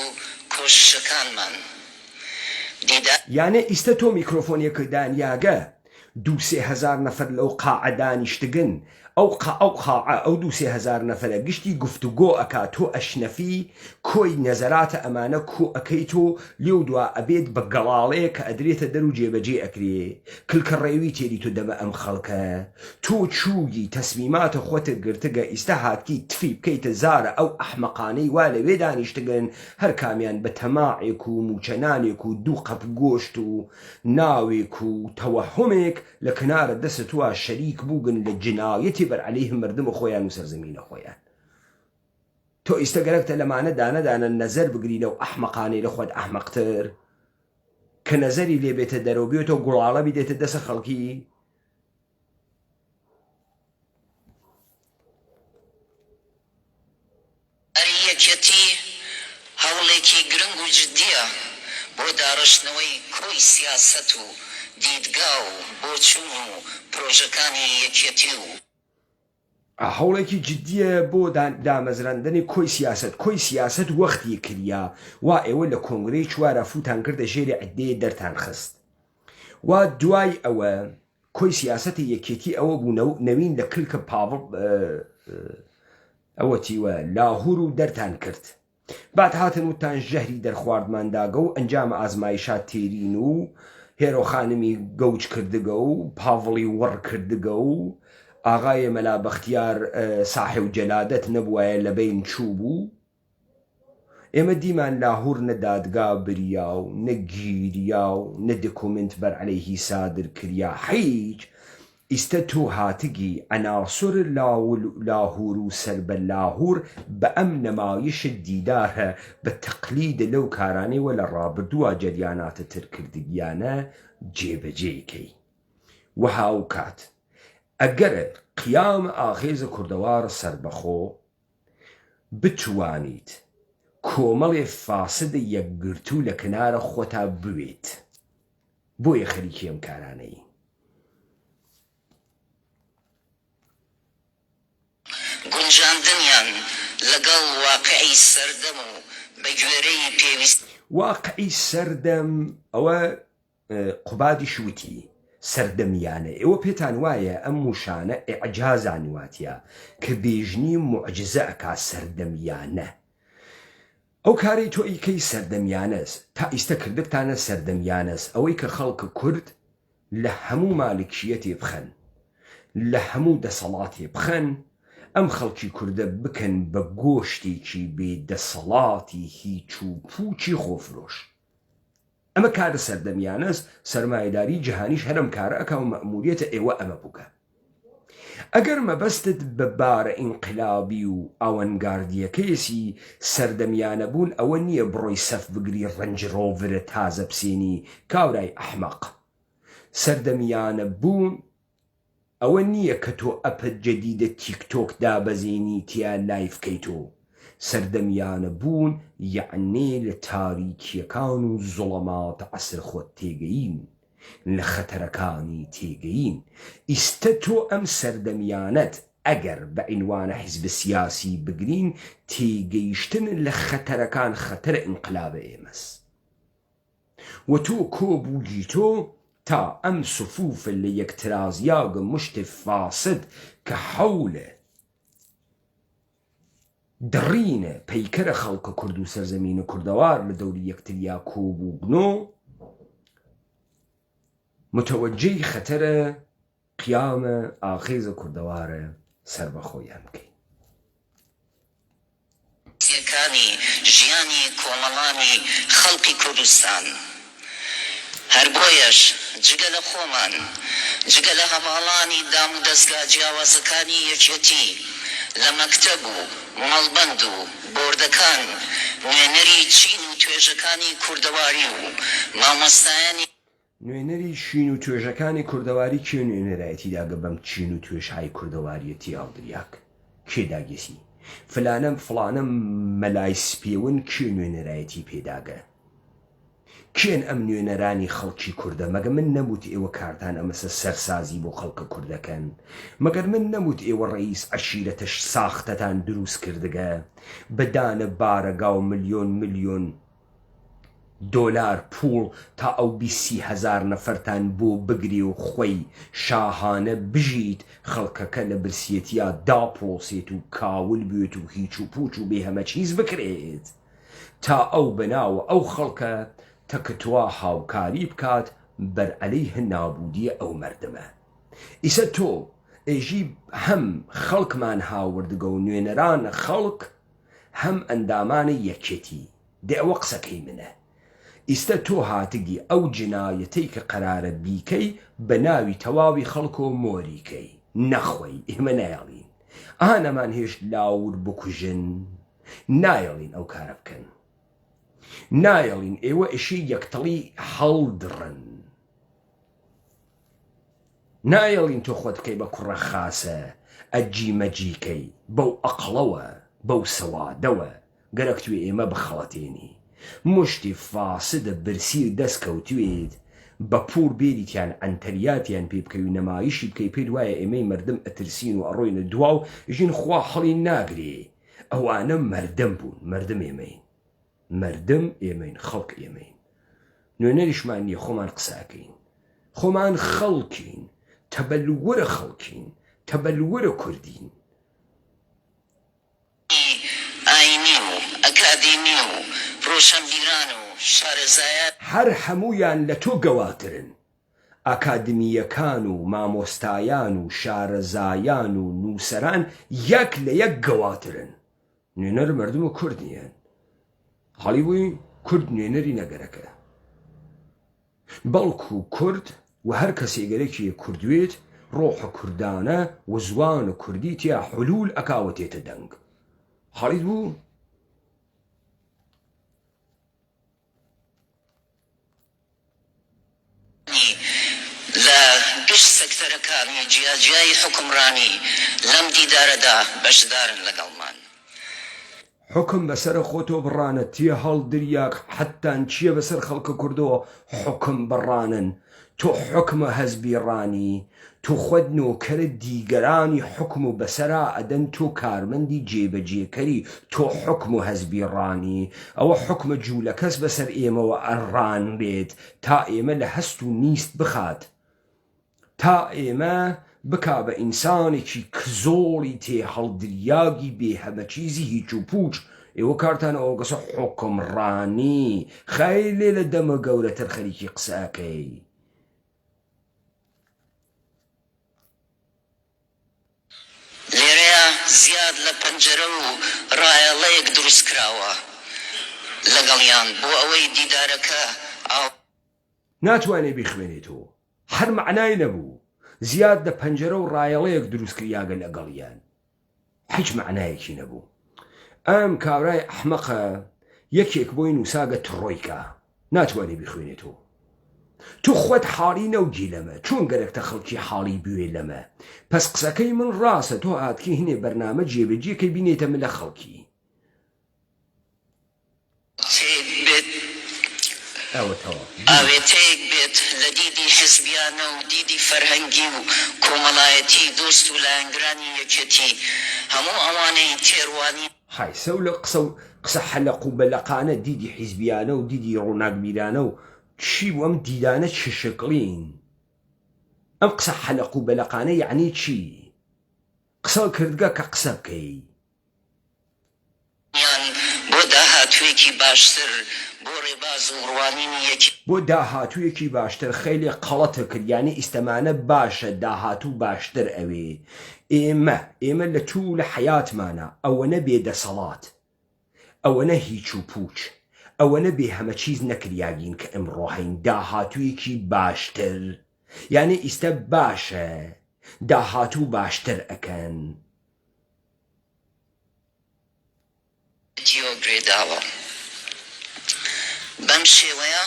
کۆششەکانمان. یانێ ئیستە تۆ میکرۆفۆنێکردان یاگە 2-3 هزار نەفەر لەو قاعە دانیشتگن، ئەو قاعە ئەو 2-3 هزار نەفەرە گشتی گفتوگۆ ئەکات، تۆ ئەشنەفی کۆی نەزەراتە ئەمانە کۆ ئەەکەی تۆ لێو دوا ئەبێت بە گەڵاڵەیە کە ئەدرێتە دەر و جێبەجێ ئەکرێ. کلکە ڕێوی تێری تۆ دەمە ئەم خەڵکە، تۆ چووگی تەسمیماتە خۆتە گرتگە ئیستا هاتکی تفی بکەیتە زارە ئەو ئەحمەقانەی وا لەوێ دانیشتگن، هەر کامیان بە تەماعێک و موچەنانێک و 2 قەپ گۆشت و ناوێک و تەوەهمێک لە کنارە دەست تووە شەریک بووگن لە جنایەتی بەرعەلەیهم مردم خۆیان و سەرزەمینە خۆیان. تۆ ئیستە گەرەکتە لەمانە دانەدانە نەزەر بگرینە و ئەحمەقانەی لە خۆت ئەحمەقتر کە نەزەری لێ بێتە دەرەوە بێتەوە گوڵاڵە بدێتە دەسە خەڵکی. ئەریەکەتی هەوڵێکی گرنگ و جددیە بۆ داڕشتنەوەی کۆی سیاسەت و دیدگا و بۆچوون و پرۆژەکانی یەکێتی و هەوڵێکی جددیە بۆ دامەزراندنی کۆی سیاست وەختی کردیا وا ئێوە لە کۆنگرەی چوارە فوتان کردە ژێری عدەیە دەرتان خست. وا دوای ئەوە کۆی سیاسەتی یەکێتی ئەوە بوو نەوین لە کلکە پاوڵ ئەوەتیوە لاهور و دەرتان کرد. بعد هاتن وتان ژەهری دەرخواردمانداگە و ئەنجامە ئازمایشات تێرین و هێرۆخانمی گەوج کردگە و پاڤڵی وەڕ کردگە و ئاغای مەلا بەختیار ساحێ و جەلادەت نەبووایە لە بین چوو بوو. ئێمە دیمان لاهور نەدادگا بریا و نەگیریا و نەدکومنت بەرعەلەیهی سادر کریا هیچ. ئیستە تۆ هاتگی ئەناسر لاهور و سەربە لاهور بە ئەم نەمایشت دیدارە بە تەقلیدە لەو کارانەوە لە ڕابردووە جەریاناتە تر کردگیانە جێبەجێکەی. وەها و کات ئەگەر قیام ئاخێزە کوردەوار سەربەخۆ بتوانیت کۆمەڵێ فاسد یەکگرتو لە کنارە خۆتا بوێت، بۆیە خەریکی ئەم کارانەی. گونجاندنیان لەگەڵ واقعی سەردەم و بە گوێرەی پێویست. واقعی سەردەم ئەوە قوبادی شووتی سەردەمیانە. ئێوە پێتان وایە ئەم موشانە ئیعجازان واتیە کە بێژنی معجزە ئەکا سەردەمیانە. ئەو کارەی تۆ ئیکەی سەردەمیانەس تا ئیستە کردتانە سەردەمیانەس ئەوەی کە خەڵکە کورد لە هەموو مالکیەتێ بخەن، لە هەموو دەسەڵاتێ بخەن، ئەم خەڵکی کوردە بکەن بە گۆشتێکی بێدەسەڵاتی هیچ و پوچی خۆفرۆش. ئەمە کارە سەردەمیانەس، سەرمایەداری جیهانیش هەرم کارە ئەکا و مەئموریەتە ئێوە ئەمە بووکە. ئەگەر مەبەستت بە بارە ئینقلابی و ئاوەنگاردیەکەیەسی سەردەمیانە بوون ئەوە نییە بڕۆی سەف بگری ڕەنج ڕۆڤرە تازە بسێنی کاورای ئەحمەق. سەردەمیانە بوون ئەوە نییە کە تۆ ئەپت جەدیدە تیکتۆک دابەزێنی تیا لایفکەیتۆ. سەردەمیانە بوون یعنی لە تاریکیەکان و زوڵەمات عەسر خۆت تێگەین، لە خەتەرەکانی تێگەین. ئیستە تۆ ئەم سەردەمیانەت ئەگەر بە عینوانە حیزب سیاسی بگرین تێگەیشتن لە خەتەرەکان خەتەرە ئینقلابە ئێمەس. و تۆ کۆبووگی تۆ تا ئەم سفوفە لە یەکترازیاگە مشت فاسد کە حەولە دڕینە پەیکەرە خەڵکە کورد و سەرزەمینە کوردەوار لە دەوری یەکتریا کۆبوو بنۆ متوەجهی خەتەرە قیامە ئاخێزە کوردەوارە سەر بە خۆیان بکەین. ژیانی کۆمەڵانی خەڵکی کوردستان هەر بۆیەش جگە لە خۆمان جگە لە هەواڵانی دام و دەستگا جیاوازەکانی یەکێتی لە مەکتەب و مەڵبەند و بۆردەکان نوێنەری چین و توێژەکانی کوردەواری و مامۆستایانی نوێنەری شین و توێژەکانی کوردەواری کێ نوێنەرایەتی داگە بەم چین و توێژهای کوردەواریەتی ئاڵدریاک کێ داگەسی فلانەم فڵانەم مەلای سپێون کێ نوێنەرایەتی پێداگە کێن ئەم نوێنەرانی خەڵکی کووردە مەگە من نەموت ئێوە کارتان ئەمەسە سەرسازی بۆ خەڵکە کوردەکەن مەگەر من نەموت ئێوە ڕئیس عەشیرەتەش ساختەتان دروست کردگە بەدانە بارەگا و ملیۆن دۆلار پوڵ تا ئەو 20,000 نەفەرتان بۆ بگری و خۆی شاهانە بژیت خەڵکەکە لە برسیەتیا داپۆسێت و کاول بێت و هیچ و پوچ و بێ هەمە چیز بکرێت تا ئەو بەناوە ئەو خەڵکە تەکتوا هاوکاری بکات بەرئەلەی هەنابوودیە ئەو مەردمە. ئیسە تۆ ئێژی هەم خەڵکمان هاوردگە و نوێنەرانە خەڵک هەم ئەندامانە یەکێتی دێ ئەوە قسەکەی منە. ئیستا تۆ هاتگی ئەو جنایەتەی کە قەرارە بیکەی بە ناوی تەواوی خەڵک و مۆریکەی نەخۆی ئێمە نایڵین ئانەمان هێشت لاور بکوژن نایڵین ئەو کارە بکەن نایڵین ئێوە ئشی یەکتەڵی هەڵدڕن نایڵین تۆ خۆتکەی بە کوڕە خاسە ئەجیمەجیکەی بەو ئەقڵەوە بەو سەوادەوە گەرەک توێ ئێمە بخەڵەتێنی مشتی فاسدە برسی دەستکەوتوێت بە پور بێریتیان ئەنتەریاتیان پێ بکەوی نەمایشی بکەی پێی وایە ئێمەی مردم ئەترسین و ئەڕۆینە دواو ژین خوا هەڵی ناگرێ ئەوانە مردم بوون مردم ئێمەین مردم ئێمەین خەڵک ئێمەین نوێنەریشمان نییە خۆمان قساکەین خۆمان خەڵکین تەبەلوەرە خەڵکین تەبەلوەرە کوردین ئاینی و ئەکادیمی و ڕۆشنبیران و شارەزایان هەر هەموویان لە تۆ گەواترن ئاکادمیەکان و مامۆستایان و شارەزایان و نووسەران یەک لە یەک گەواترن نوێنەر مردم و کورد نیەن هەڵی بووی کورد نوێنەری نەگەرەکە بەڵکو کورد و هەر کەسێگەرێکی کوردوێت ڕۆحە کوردانە و زوان و کوردی تیا حلول ئەکاوەتێتە دەنگ هەڵی بوو لە گشت سەکتەرەکانی جیاجیایی حکومڕانی لەم دیدارەدا بەشدارن لەگەڵمان حکم بەسەر خۆتۆ بڕانە تێ هەڵدریاک حەتان چییە بەسەر خەڵکە کوردەوە حکم بڕانن تۆ حکمە هەزبی ڕانی تۆ خۆت نۆکەرە دیگەرانی حکم و بەسەرا ئەدەن تۆ کارمەندی جێبەجێکەری تۆ حکم و هەزبی ڕانی ئەوە حکمە جوولە کەس بەسەر ئێمەوە ئەڕان بێت تا ئێمە لە هەست و نیست بخات تا ئێمە بکا بە ئینسانێکی کزۆڵی تێ هەڵدریاگی بێ هەمە چیزی هیچ و پوچ ئێوە کارتان ئەوە گەسە حکمڕانی خەیلێ لە دەمە گەورەتر خەریکی قسەکەی لێرەیە زیاد لە پەنجەرە و ڕایەڵەیەک دروست کراوە لەگەڵیان بۆ ئەوەی دیدارەکە ناتوانێ بیخوێنێتەوە هەر معنای نەبوو زیاد لە پەنجەرە و ڕایەڵەیەک دروست کریاگە لەگەڵیان هیچ معنایەکی نەبوو ئەم کاورای ئەحمەقە یەکێک بۆی نووساگە تڕۆیکە ناتوانێ بیخوێنێتەوە تو خۆت حاڵی نەوگی لەمە چۆن گەرەکتە خەڵکی حاڵی بوێ لەمە پس قسەکەی من ڕاستە تۆ هاتکی هینێ بەرنامە جێبەجێکەی بینێتە من لە خەڵکی ئاوێتەیەک بێت لە دیدی حزبیانە و دیدی فەرهەنگی و کۆمەڵایەتی دۆست و لایەنگرانی یەکێتی هەموو ئەوانەی تێڕوانی حیسە و لە قسە حەلەق و بەلەقانە دیدی حیزبیانە و دیدی ڕووناکبیرانە و چی و ئەم دیدانە چ شکڵین ئەم قسە حەلەق و بەلەقانە یعنی چی قسە کردگە کە قسە بکەی بۆ داهاتوێکی باشتر بۆ ڕێباز و ڕوانینی یەکی بۆ داهاتوویەکی باشتر خەیلی قەڵەتە کرد یعنی ئیسەمانە باشە داهاتوو باشتر ئەوێ ئێمە لە توو لە حەیاتمانە ئەوەنە بێدەسەڵات ئەوەنە هیچ و پوچ ئەوەنە بێ هەمە چیز نەکریاگین کە ئەمڕۆ هەین داهاتوویەکی باشتر یعنی ئیستا باشە داهاتوو باشتر ئەکەن گرێداوە بەم شێوەیە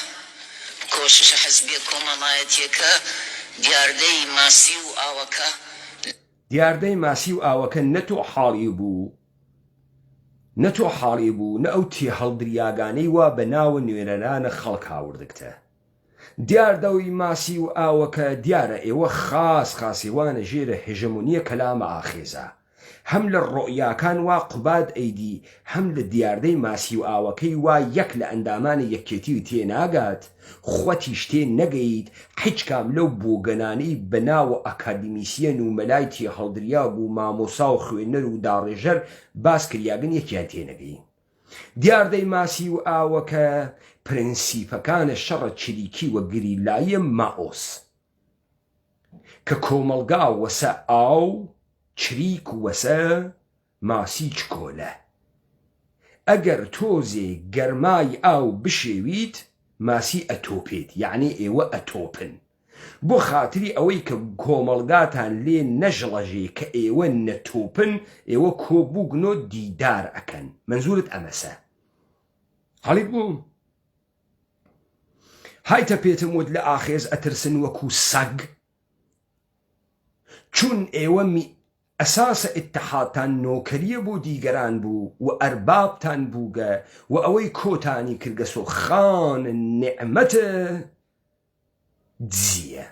کۆششە حەزبیە کۆمەڵایەتیەکە دیاردەی ماسی و ئاوەکە دیاردەی ماسی و ئاوەکە نەتۆ حاڵی بوو نە ئەو تێ هەڵدریاگانەی وا بە ناوە نوێرەرانە خەڵک هاوردکتە دیاردەوی ماسی و ئاوەکە دیارە ئێوە خاسێوانە ژێرە هێژەمونیە کەلامە ئاخێزە هەم لە ڕۆیاکان وا قوباد ئەیدی هەم لە دیاردەی ماسی و ئاوەکەی وا یەک لە ئەندامانی یەکێتی و تێناگات خۆتیش تێ نەگەیت هیچ کام لەو بۆگەنانەی بەناوە ئەکادمیسیەن و مەلای تێ هەڵدریا بوو مامۆسا و خوێنەر و داڕێژەر باس کریاگەن یەکیان تێنەگەی دیاردەی ماسی و ئاوەکە پرینسیپەکانە شەڕە چریکی وە گریلایە ماۆس کە کۆمەلگا وەسە ئاو چریک وەسە ماسی چکۆلە ئەگەر تۆزێ گەرمای ئاو بشێویت ماسی ئەتۆپێت یعنی ئێوە ئەتۆپن بۆ خاتری ئەوەی کە کۆمەلگاتان لێ نەژڵەژێ کە ئێوە نەتۆپن ئێوە کۆبووگنۆ دیدار ئەکەن منزورت ئەمەسە هەڵیت بوو هایتە پێتم وت لە ئاخێز ئەترسن وەکو سەگ چون ئێوە ئەساسە ئیتحادتان نۆکەریە بۆ دیگەران بوو و ئەربابتان بووگە و ئەوەی کۆتانی کردگەسۆ خان نعمەتە دزیە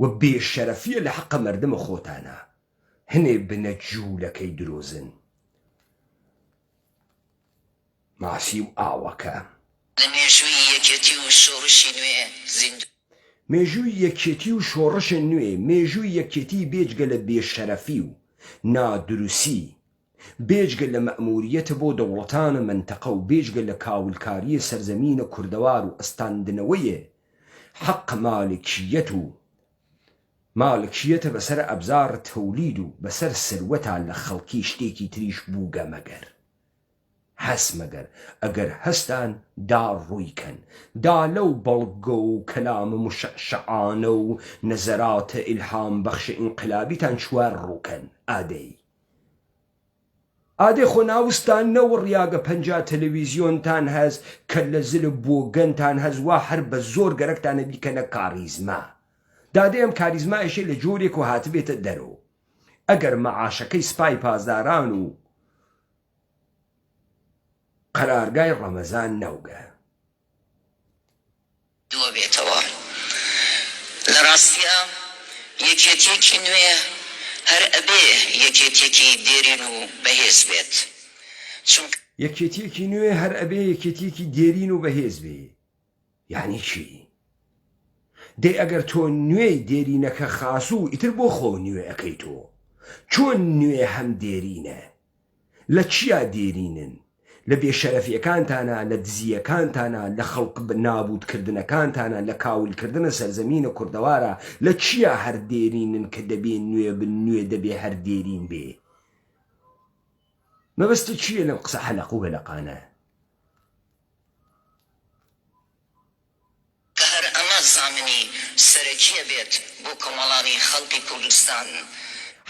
و بێشەرەفیە لە حەقە مەردمە خۆتانە هەنێ بنە جوولەکەی درۆزن ماسی و ئاوەکە لە مێژووی یەکێتی و شۆڕشی نوێ مێژووی یەکێتی و شۆڕشە نوێ مێژووی یەکێتی بێجگە لە بێشەرەفی و نادروسی بێجگە لە مەئموریەتە بۆ دەوڵەتانە منتەقە و بێجگە لە کاولکاریە سەرزەمینە کوردەوار و ئەستاندنەوەیە حەق مالکیەتە بەسەر ئەبزار تەولید و بەسەر سروەتا لە خەڵکی شتێکی تریش بووگە مەگەر ئەگەر هەستان داڕوویکەن دا لەو بەڵگە و کەلامە مشەعشەعانە و نەزەراتە ئیلهام بەخشە ئینقلابیتان چوار ڕووکەن ئادەی خۆ ناوستان نەوەڕیاگە پەنجا تەلەڤیزیۆنتان هەز کە لە زلە بۆگەنتان هەزوا هەر بە زۆر گەرەکتانە بیکەنە کاریزما دادێ ئەم کاریزمایشێ لە جۆرێک و هاتبێتە دەرەوە ئەگەر مەعاشەکەی سپای پازداران و قەرارگای ڕەمەزان نەوگە دووە بێتەوە لە ڕاستیە یەکێتێکی نوێ هەر ئەبێ یەکێتێکی دێرین و بەهێز بێت یەکێتێکی نوێ هەر ئەبێ یەکێتێکی دێرین و بەهێز بێ یعنی چی دەی ئەگەر تۆ نوێی دێرینەکە خاسوو ئیتر بۆ خۆ نوێ ئەەکەی تۆ چۆن نوێ هەم دێرینە لە چیا دێرینن لە بێشەرەفیەکانتانە لە دزیەکانتانە لە خەڵق نابودکردنەکانتانە لە کاولکردنە سەرزەمینە کوردەوارە لە چیا هەر دێرینن کە دەبێ نوێ بن نوێ دەبێ هەر دێرین بێ مەبەستە چییە لەم قسە حەلەق و بەلەقانە کە هەر ئەمە زامنی سەرەکیە بێت بۆ کۆمەڵانی خەڵکی کوردستان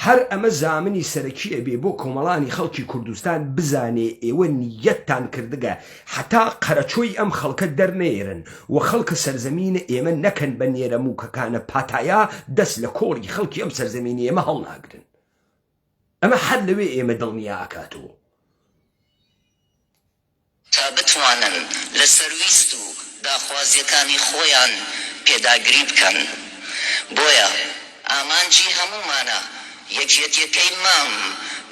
هەر ئەمە زامنی سەرەکیە بێ بۆ کۆمەڵانی خەڵکی کوردستان بزانێ ئێوە نیەتتان کردگە حتا قەرەچۆی ئەم خەڵکە دەرنێرن و خەڵکە سەرزەمینە ئێمە نەکەن بە نێرەمووکەکانە پاتایە دەست لە کۆڵی خەڵکی ئەم سەرزەمینی ئێمە هەڵناگرن ئەمە حەد لەوێ ئێمە دڵنیا ئاکاتەوە تا بتوانن لە سەرویست و داخوازیەکانی خۆیان پێداگری بکەن بۆیە ئامانجی هەمومانە یەکێتیەکەی مام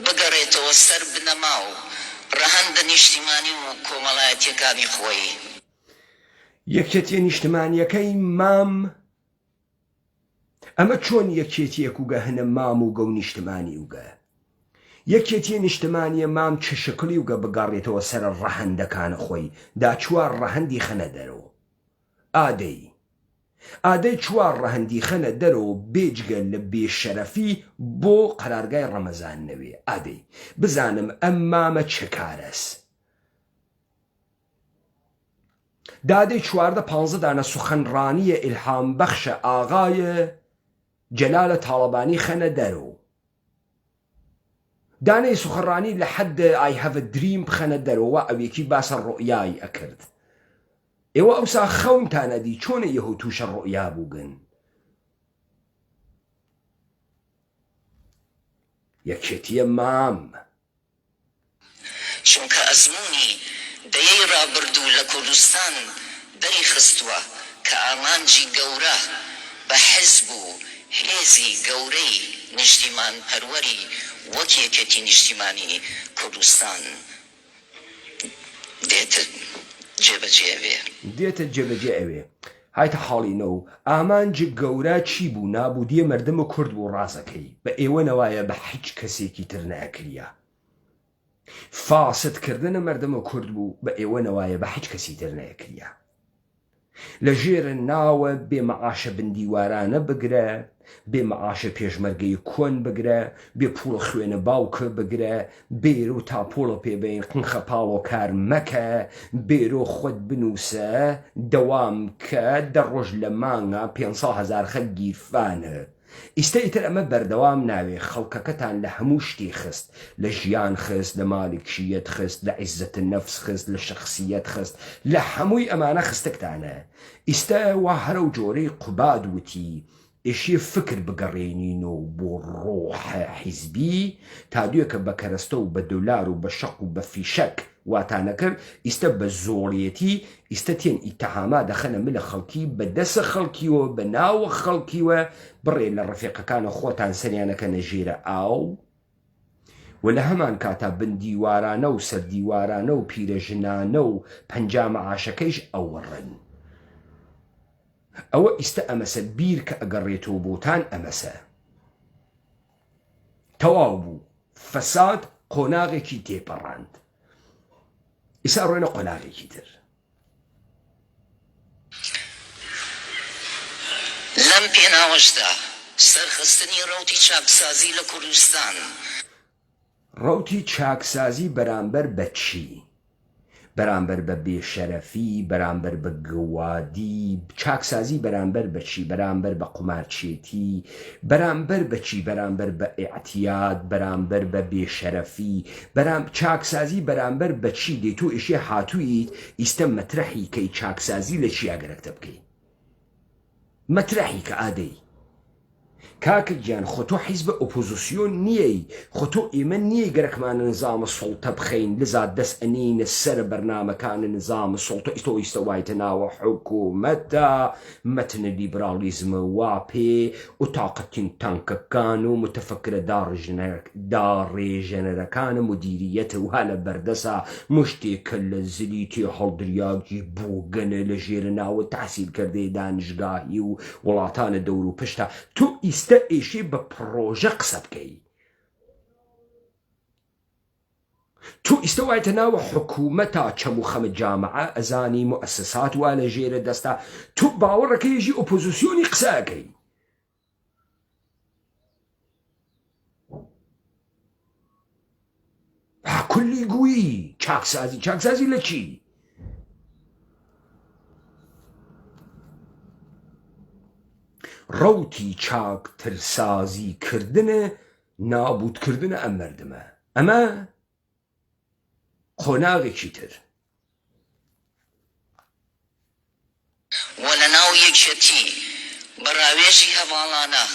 بگەڕێتەوە سەر بنەما و ڕەهەندە نیشتیمانی و کۆمەڵایەتیەکانی خۆی یەکێتیە نیشتمانیەکەی مام ئەمە چۆن یەکێتیەک وگە هەنە مام و گە و نیشتمانی وگە یەکێتی نیشتمانی مام چ شکلی وگە بگەڕێتەوە سەر ڕەهەندەکانە خۆی دا چوار ڕەهەندی خەنە دەرەوە ئادەی چوار ڕەهەندی خەنە دەرەوە بێجگە لە بێشەرەفی بۆ قەرارگای ڕەمەزان نەوێ ئادەی بزانم ئەم مامە چ کارەس دادەی چواردە 15 دانە سوخەنڕانیە ئیلهام بەخشە ئاغایە جەلالە تاڵەبانی خەنە دەرەوە دانەی سوخەنڕانی لە حەد I have a dream بخەنە دەرەوە ئەوێکی باسە ڕۆیایی ئەکرد ئێوە ئەوسا خەونتانەدی چۆنە یەهۆ تووشە ڕۆیا بووگن یەکێتیە مام چونکە ئەزمموی دەیەی ڕابردوو لە کوردستان دەری خستووە کە ئامانجی گەورە بە حزب و هێزی گەورەی نیشتیمان پەروەری وەک یەکێتی نیشتیمانی کوردستان دێتە جێبەجێ ئەوێ هایتە حاڵینەوە ئامانجی گەورە چی بوو نابودیە مردم و کورد بوو ڕازەکەی بە ئێوە نەوایە بە هیچ کەسێکی تر نەکریە فاسدکردنە مردم و کورد بوو بە ئێوە نەوایە بە هیچ کەسی تر نەکریە لە ژێرە ناوە بێمەعاشە بندیوارانە بگرە بێمەعاشە پێشمەرگەی کۆن بگرە بێ پوڵە خوێنە باوکە بگرە بێرە و تاپۆڵە پێبین قنخە پاڵۆ کار مەکە بێرۆ خۆت بنووسە دەوام کە دەڕۆژ لە مانگە 500,000 خەک گیرفانە ئیستا ئیتر ئەمە بەردەوام ناوێ خەڵکەکەتان لە هەموو شتی خست لە ژیان خست لە مالکیەت خست لە عیزەت نەفس خست لە شخصیەت خست لە هەمووی ئەمانە خستەکتانە ئیستا وا هەرە و جۆرەی قوباد وتی ئێشیە فکر بگەڕێنین و بۆ ڕۆحە حیزبی تا دوێکە بە کەرەستە و بە دۆلار و بە شەق و بە فیشەک واتانەکرد ئیستا بە زۆڵیەتی ئیستا تێن ئیتەهاما دەخەنە ملە خەڵکی بە دەسە خەڵکیوە بە ناوە خەڵکیوە بڕێ لە ڕەفیقەکانە خۆتان سەریانەکە نەژێرە ئاو و لە هەمان کاتا بندیوارانە و سەردیوارانە و پیرەژنانە و پەنجامە عاشەکەیش ئەوەڕن ئەوە ئیستا ئەمەسە بیر کە ئەگەڕێتەوە بۆتان ئەمەسە تەواو بوو فەساد قۆناغێکی تێپەڕاند ئیسا ڕۆینە قۆناغێکی تر لەم پێناوەشدا سەرخستنی ڕەوتی چاکسازی لە کوردستان ڕەوتی چاکسازی بەرامبەر بە چی؟ بەرامبەر بە بێشەرەفی بەرامبەر بە گوادی چاکسازی بەرامبەر بە چی؟ بەرامبەر بە قومارچێتی بەرامبەر بە چی؟ بەرامبەر بە ئێعتیاد بەرامبەر بە بێشەرەفی چاکسازی بەرامبەر بە چی دێ تۆ ئێشێ هاتوویت ئیستە مەترەحی کەی چاکسازی لە چی ئەگەرەکتە بکەی مەترەحی کە ئادەی کاکە گیان خۆ تۆ حیزبە ئۆپۆزیسیۆن نییەی خۆ تۆ ئێمە نییە گەرەکمانە نظامە سوڵتە بخەین لەزاد دەست ئەنینە سەر بەرنامەکانە نظامە سوڵتە ئیستۆ وایتە ناوە حکوومەتە مەتنە لیبرالیزمە وا پێ و تااقەتین تانکەکان و متەفەکرە داڕێژەنەرەکانە مدیریەتە وها لە بەردەسا مشتێکە لە زلی تێ هەڵدریاکی بووگەنە لە ژێرە ناوە تحسیل کردەی دانیشگاهی و وڵاتانە دەور و پشتە تۆ ئیستە ئێشێ بە پرۆژە قسە بکەی تۆ ئیستە وایتە ناوە حکوومەتە چەم و خەمە جامعە ئەزانی مؤسسات وا لە ژێرە دەستا تۆ باوەڕەکەیژی ئۆپۆزیسیۆنی قسەکەی کولی گویی چاکسازی لە چی؟ ڕەوتی چاکترسازی کردنە نابودکردنە ئەم مردمە ئەمە قۆناغێکی تر وە لە ناو یەکێتی بە ڕاوێژی هەواڵانە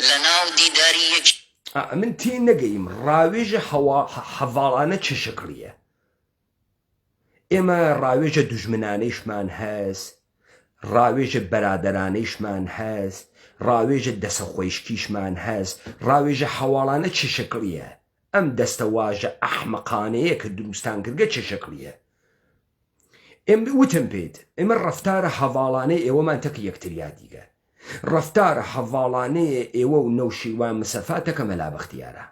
لە ناو دیداری یەک من تێ نەگەیم ڕاوێژە هەواڵانە چه شکلیە ئێمە ڕاوێژە دوژمنانەیشمان هەست ڕاوێژە بەرادەرانەیشمان هەست ڕاوێژە دەسەخۆیشکیشمان هەست ڕاوێژە هەواڵانە چه شکلیە ئەم دەستەواژە ئەحمەقانەیە کە دروستان کردگە چه شکلیە ئێمە وتم پێت ئێمە ڕەفتارە هەواڵانەی ئێوەمان تەکە یەکتریا دیگە ڕەفتارە هەواڵانەیە ئێوە و نەوشیوان مسەفاتەکە مەلا بەختیارە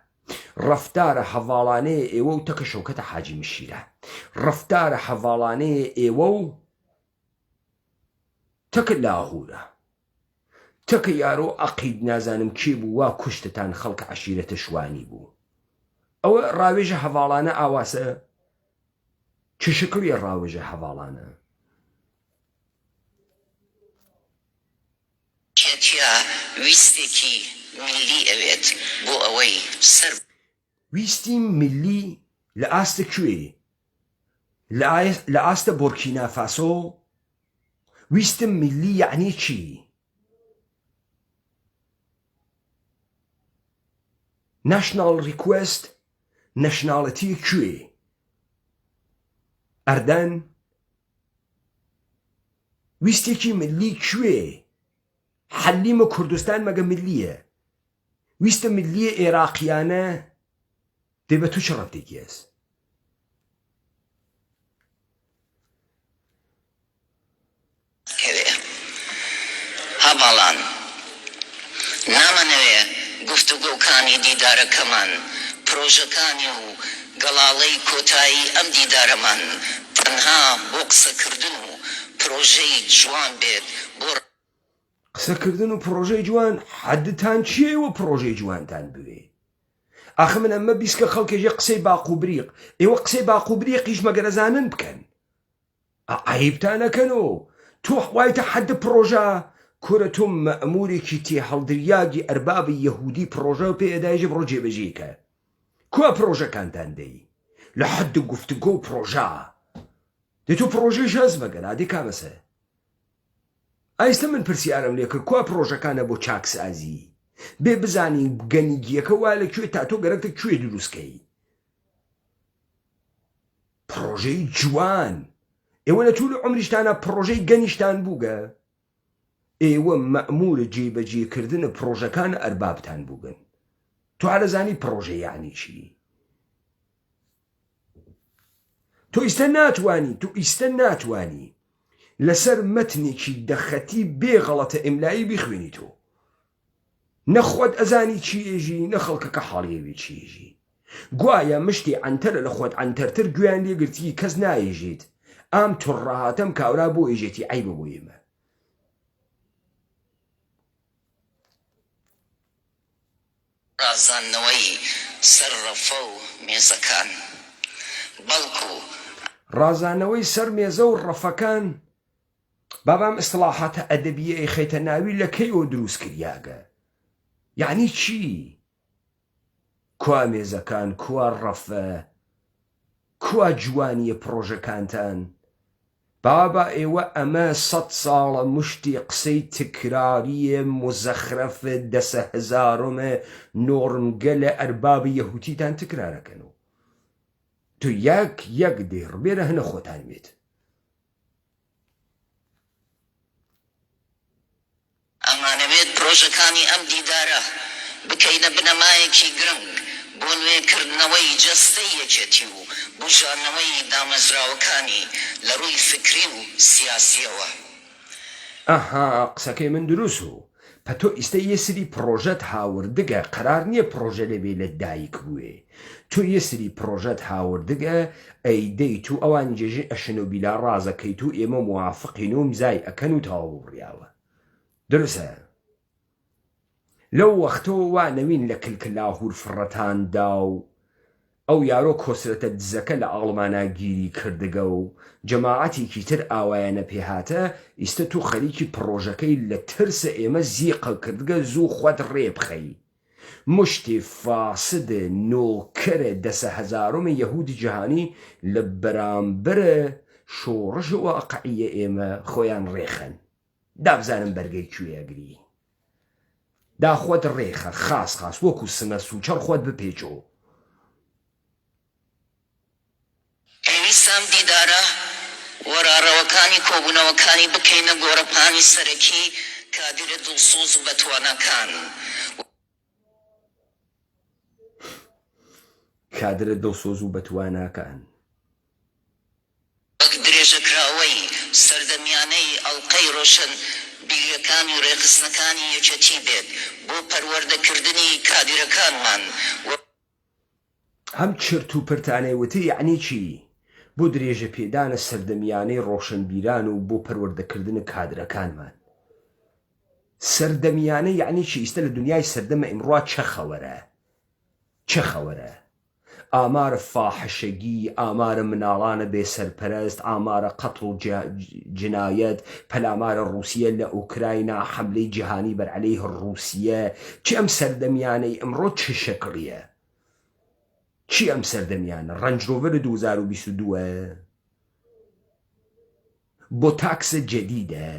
ڕەفتارە هەڤاڵانەیە ئێوە و تەکە شەوکەتە حاجی مشیرە، ڕەفتارە هەڤاڵانەیە ئێوە و تەکە لاغورە، تەکە یارۆ عەقید نازانم کێ بوو وا کوشتتان خەڵکە عەشیرەتە شوانی بوو. ئەوە ڕاوێژە هەڤاڵانە ئاواسە چ شکلیە ڕاوێژە هەڤاڵانە؟ ویستێکی میلی ئەوێت بۆ ئەوەی سەر ویستی میلی لە ئاستە کوێ؟ لە ئاستە بۆرکینا فاسۆ؟ ویستم میلی یعنی چی؟ ناشنال ریکوست نەشناڵەتی کوێ؟ ئەردەن؟ ویستێکی میلی کوێ؟ حەلیمە کوردستان مەگە ملیە؟ ویستە ملیە عێراقیانە؟ دێ بە تو چ ڕەفتێکی هەست؟ هەڤاڵان نامەنەوێ گوفتوگۆکانی دیدارەکەمان، پرۆژەکانی و گەڵاڵەی کۆتایی ئەم دیدارەمان تەنها بۆ قسەکردن و پرۆژەی جوان بێت بۆ قسەکردن و پرۆژەی جوان. حەدتان چیەوە پرۆژەی جوانتان بوێ؟ ئاخە من ئەمە بیسکە خەڵکێژێ قسەی باق و بریق، ئێوە قسەی باق و بریقیش مەگەرەزانن بکەن. عیبتانەکەنەوە تۆ وایتە حەد پرۆژە کورە تۆ مەئمورێکی تێ هەڵدریاگی ئەربابی یەهودی پرۆژە و پێ ئەدایژە بڕۆ جێبەجێکە. کووە پرۆژەکانتان دەی لە حەد گوفتگۆ و پرۆژە؟ دێ تۆ پرۆژەی هەست بەگەن ئادی کامەسە؟ ئایستە من پرسیارم لێ کرد کووە پرۆژەکانە بۆ چاکسازی بێ بزانی گەنیگیەکە وا لەکوێ تا تۆ گەرەکتە کوێ دروستکەی؟ پرۆژەی جوان. ئێوە لە توولە عمریشتانە پرۆژەی گەنیشتان بووگە؟ ئێوە مەئمورە جێبەجێکردنە پرۆژەکانە ئەربابتان بووگن. تۆ هەرەزانی پرۆژە یعنی چی؟ تۆ ئیستە ناتوانی لەسەر مەتنێکی دەخەتی بێ غەڵەتە ئیملایی بیخوێنی تۆ. نەخۆت ئەزانی چیێژی نە خەڵکەکە حاڵیەوێ چیێژی. گوایە مشتی عنتەرە لە خۆت عنتەرتر گویان لێگرتی کەس نایێژێت. ئام توڕەهاتەم کاورا بۆ ئێژێتی عیبە بۆ ئێمە. ڕازاندنەوەی سەر ڕەفە و مێزەکان بەڵکو ڕازانەوەی سەر مێزە و ڕەفەکان. بابام ئیسڵاحاتە ئەدەبیە خەیتە ناوی لە کەیەوە دروست کریاگە؟ یعنی چی؟ کوا مێزەکان، کوا ڕەفە، کوا جوانیە پرۆژەکانتان؟ بابا ئێوە ئەمە 100 ساڵە مشتی قسەی تکراریە مزەخرەفە دەسە هەزارۆمە نۆڕمگە لە ئەربابی یەهودیتان تکرارەکەنەوە. تو یەک دێ ڕبێرە هەنە خۆتان بێت. ئەمانەوێت پرۆژەکانی ئەم دیدارە بکەینە بنەمایەکی گرنگ بۆ نوێکردنەوەی جەستەی یەکێتی و بژاردنەوەی دامەزراوەکانی لە ڕووی فکری و سیاسیەوە. ئەها قسەکەی من دروست و پە تۆ ئیستە یە سری پرۆژەت هاوردگە قەرار نییە پرۆژە لەبێ لە دایک بوێ. تۆ یە سری پرۆژەت هاوردگە ئەیدەی تو ئەوانی جێژی ئەشن و بیلا ڕازەکەیت و ئێمە موافقین و مزای ئەکەن و تەواو ڕیاوە. درسە؟ لەو وەختەوە وا نەوین لە کلکلاهور فڕەتاندا و ئەو یارۆ کۆسرەتە دزەکە لە ئاڵمانە گیری کردگە و جەماعەتێکی تر ئاوایانە پێهاتە ئیستە تو خەریکی پرۆژەکەی لە ترسە ئێمە زیقە کردگە زوو خۆت ڕێبخەی. مشتی فاسدە نۆکەرە دەسە هەزارۆمە یەهودی جیهانی لە بەرامبەرە شۆڕژ و واقعیە ئێمە خۆیان ڕێخەن. دابزانم بەرگەی کوێیەگری. داخۆت ڕێخە خاس وەکو سنە سوچەڕ خۆت بپێچۆ. پێویستم دیدارە وەرارەوەکانی کۆبوونەوەکانی بکەینە گۆڕەپانی سەرەکی کادرە دڵسۆز و بەتوانەکان. کادرە دڵسۆز و بەتوانەکان. وەک درێژەکراوەی سەردەمیانەی ئەڵقەی ڕۆشن بیرەکانی و ڕێخستنەکانی یەکەتی بێت بۆ پەروەردەکردنی کادرەکانمان. ئەم چرت و پرتانەی وتی یعنی چی؟ بۆ درێژە پێدانە سەردەمیانەی ڕۆشنبیران و بۆ پەروەردەکردن کادرەکانمان. سەردەمیانە یعنی چی؟ ئیستا لە دنیای سەردەمە ئیمڕوا چە خەوەرە؟ ئامارە فاحشەگی، ئامارە مناڵانە بێسەرپەرست، ئامارە قەتڵ و جنایەت، پەلامارە ڕووسیە لە ئوکراینا، حەملەی جیهانی بەرعەلەیه ڕووسیە. چی ئەم سەردەمیانەی ئەمڕۆ چ شەکڵیە؟ چی ئەم سەردەمیانە؟ ڕەنجڕۆڤەرە 2022 بۆ تاکسە جەدیدە.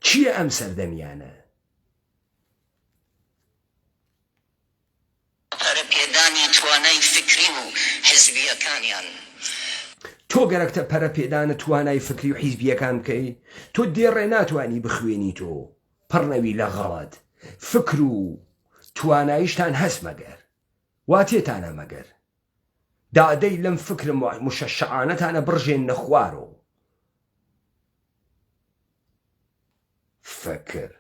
چییە ئەم سەردەمیانە؟ پەرەپێدانی توانای فکری و حیزبیەکانیان. تۆ گەرەکتە پەرەپێدانە توانای فکری و حیزبیەکان بکەی؟ تۆ دێڕێ ناتوانی بخوێنی. تۆ پڕنەوی لە غەڵەت. فکر و تواناییشتان هەست مەگەر وا تێتانە مەگەر دادەی لەم فکر مشەشعانەتانە بڕژێن نەخوارۆ فکر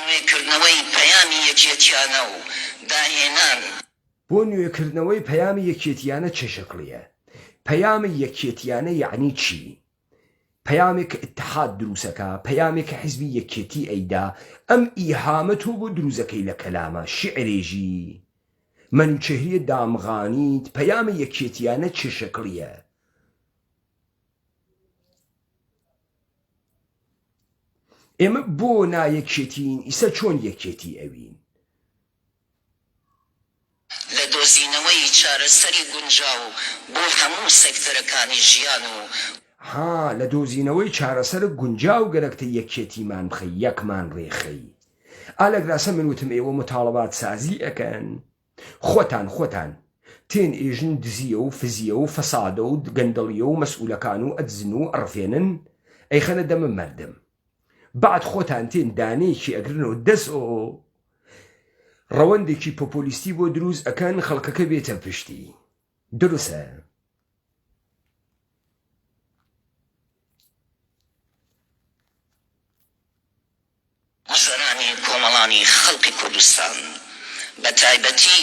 نوێکردنەوەی پەیامی یەکێتیانە و داهێنان. بۆ نوێکردنەوەی پەیامی یەکێتیانە چه شەکڵیە؟ پەیامی یەکێتیانە یعنی چی؟ پەیامێک اتحاد دروسەکە، پەیامێکە حیزبی یەکێتی ئەیدا. ئەم ئیهامە تۆ بۆ دروزەکەی لە کەلامە شعرێژی منوچەهریە دامغانیت. پەیامی یەکێتیانە چه شەکڵیە؟ ئێمە بۆ نایەکێتین؟ ئیسە چۆن یەکێتی ئەوین؟ لە دۆزینەوەی چارەسەری گونجاو بۆ هەموو سێکتەرەکانی ژیان و لە دۆزینەوەی چارەسەر گونجاو گەرەکتە یەکێتیمان بخەی، یەکمان ڕێخەی. ئالەگراسە من وتم ئێوە متاڵەبات سازی ئەکەن. خۆتان تێن ئێژن دزیە و فزیە و فەسادە و گەندەڵیە و مەسئولەکان و ئەدزن و ئەڕفێنن ئەیخەنە دەمە مەردم. بعد خۆتان تێن دانەیەکی ئەگرنەوە دەست ڕەوەندێکی پۆپۆلیستی بۆ دروست ئەکەن خەڵکەکە بێتە پشتی. دروستە؟ وەزەرانی کۆمەڵانی خەڵکی کوردستان بە تایبەتی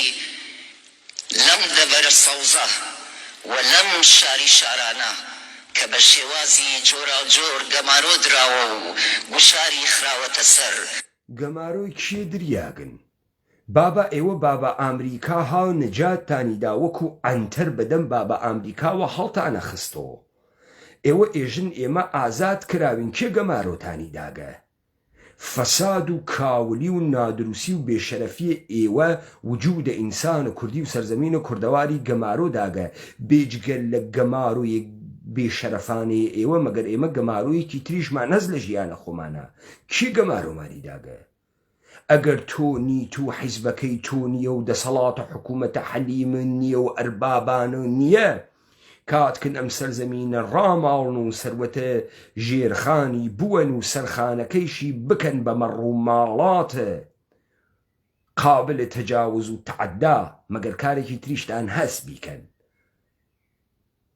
لەم دەبەرە سەوزە و لەم شاری شارانە کە بە شێوازی جۆراوجۆر گەمارۆ دراوە و گوشاری خراوەتە سەر. گەمارۆی کێ دریاگن؟ بابا ئێوە بابا ئامریکا هاو نەجاتتانیدا وەکو ئەنتەر بەدەم بابا ئامریکاوە هەڵتانە خستۆ. ئێوە ئێژن ئێمە ئازاد کراوین. کێ گەمارۆتانی داگە؟ فەساد و کاولی و نادروسی و بێشەرەفی ئێوە وجودە ئینسان و کوردی و سەرزەمین و کوردەواری گەمارۆ داگە. بێجگەل لە گەمارۆیە بێشەرەفانەیە ئێوە مەگەر ئێمە گەمارۆیەکی تریشمان هەز لە ژیانە خۆمانە. کێ گەمارۆمانی داگە؟ ئەگەر تۆ نیت و حیزبەکەی تۆ نییە و دەسەڵاتە حکوومەتە حەلیمن نییە و ئەربابانە نییە، کاتکن ئەم سەرزەمینە ڕاماڵن و سەروەتە ژێرخانی بووەن و سەرخانەکەیشی بکەن بە مەڕووماڵاتە قابلە تەجاوز و تەعەدا مەگەر کارێکی تریشتان هەست بیکەن.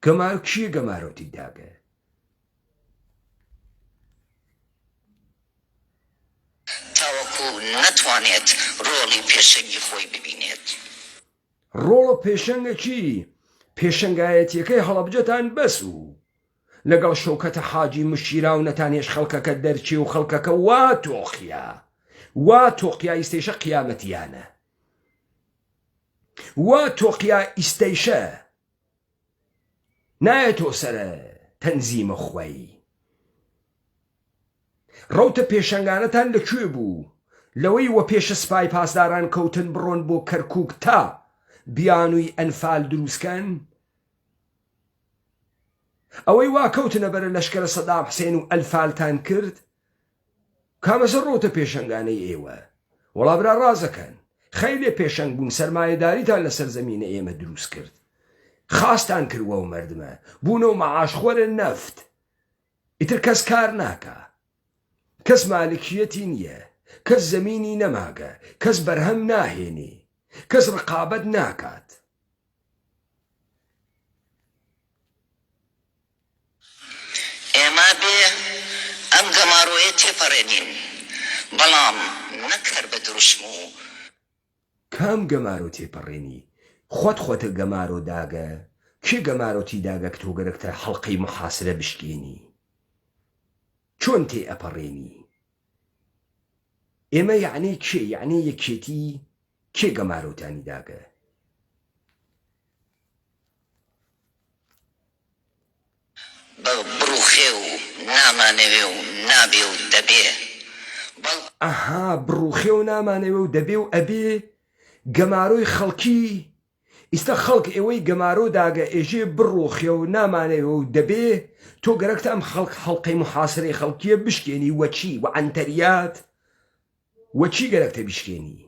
گەمار کیە گەمارۆتی داگە؟ تاوەکو نەتوانێت ڕۆڵی پێشەنگی خۆی ببینێت. ڕۆڵە پێشەنگە چی؟ پێشەنگایەتیەکەی هەڵەبجەتان بەس و لەگەڵ شەوکەتە حاجی مشیرا و نەتانێش خەڵکەکە دەرچێ و خەڵکەکە وا تۆقیا ئیستەیشە قیامەتیانە. وا تۆقیا ئیستەیشە نایە تۆ سەرە تەنزیمە خۆی. ڕەوتە پێشەنگانەتان لەکوێ بوو؟ لەوەی وە پێشە سپای پاسداران کەوتن بڕۆن بۆ کەرکووک تا بیانووی ئەنفال دروستکەن؟ ئەوەی وا کەوتنە بەرە لەشکرە سەدام حسێن و ئەلفالتان کرد؟ کامەسە ڕۆتە پێشەنگانەی ئێوە؟ وەڵا برا ڕازەکەن خەیلێ پێشەنگ بوون سەرمایەداریتان لە سەرزەمینە ئێمە دروست کرد. خاستان کردووە و مردمە بوونەوە مەعاشخۆرە نەفت. ئیتر کەس کار ناکە، کەس مالکیەتی نییە، کەس زەمینی نەماگە، کەس بەرهەم ناهێنێ، کەس ڕقابەت ناکات. ئێمە بێ ئەم گەمارۆیە تێپەڕێنین، بەڵام نەکەر بە دروشم و کام گەمارۆ تێپەڕێنی؟ خۆتە گەمارۆ داگە کێ گەمارۆتی داگە کە تۆ گەرەکتە حەڵقەی محاسرە بشکێنی چۆن تێ ئەپەڕێنی ئێمە یعنی کێ یعنی یەکێتی کێ گەمارۆتانی داگە بڕوخێ و نامانەوێ و نابێ و دەبێ ئەها بڕوخێ و نامانەوێ و دەبێ و ئەبێ گەمارۆی خەڵکی ئیستا خەڵک ئێوەی گەمارۆ داگە ئێژێ بڕۆخێ و نامانەوێ و دەبێ تۆ گەرەکتە ئەم خەڵک هەڵقەی محاسرەی خەڵکیە بشکێنی وەچی و ئەنتەریات وەچی گەرەکتە بشکێنی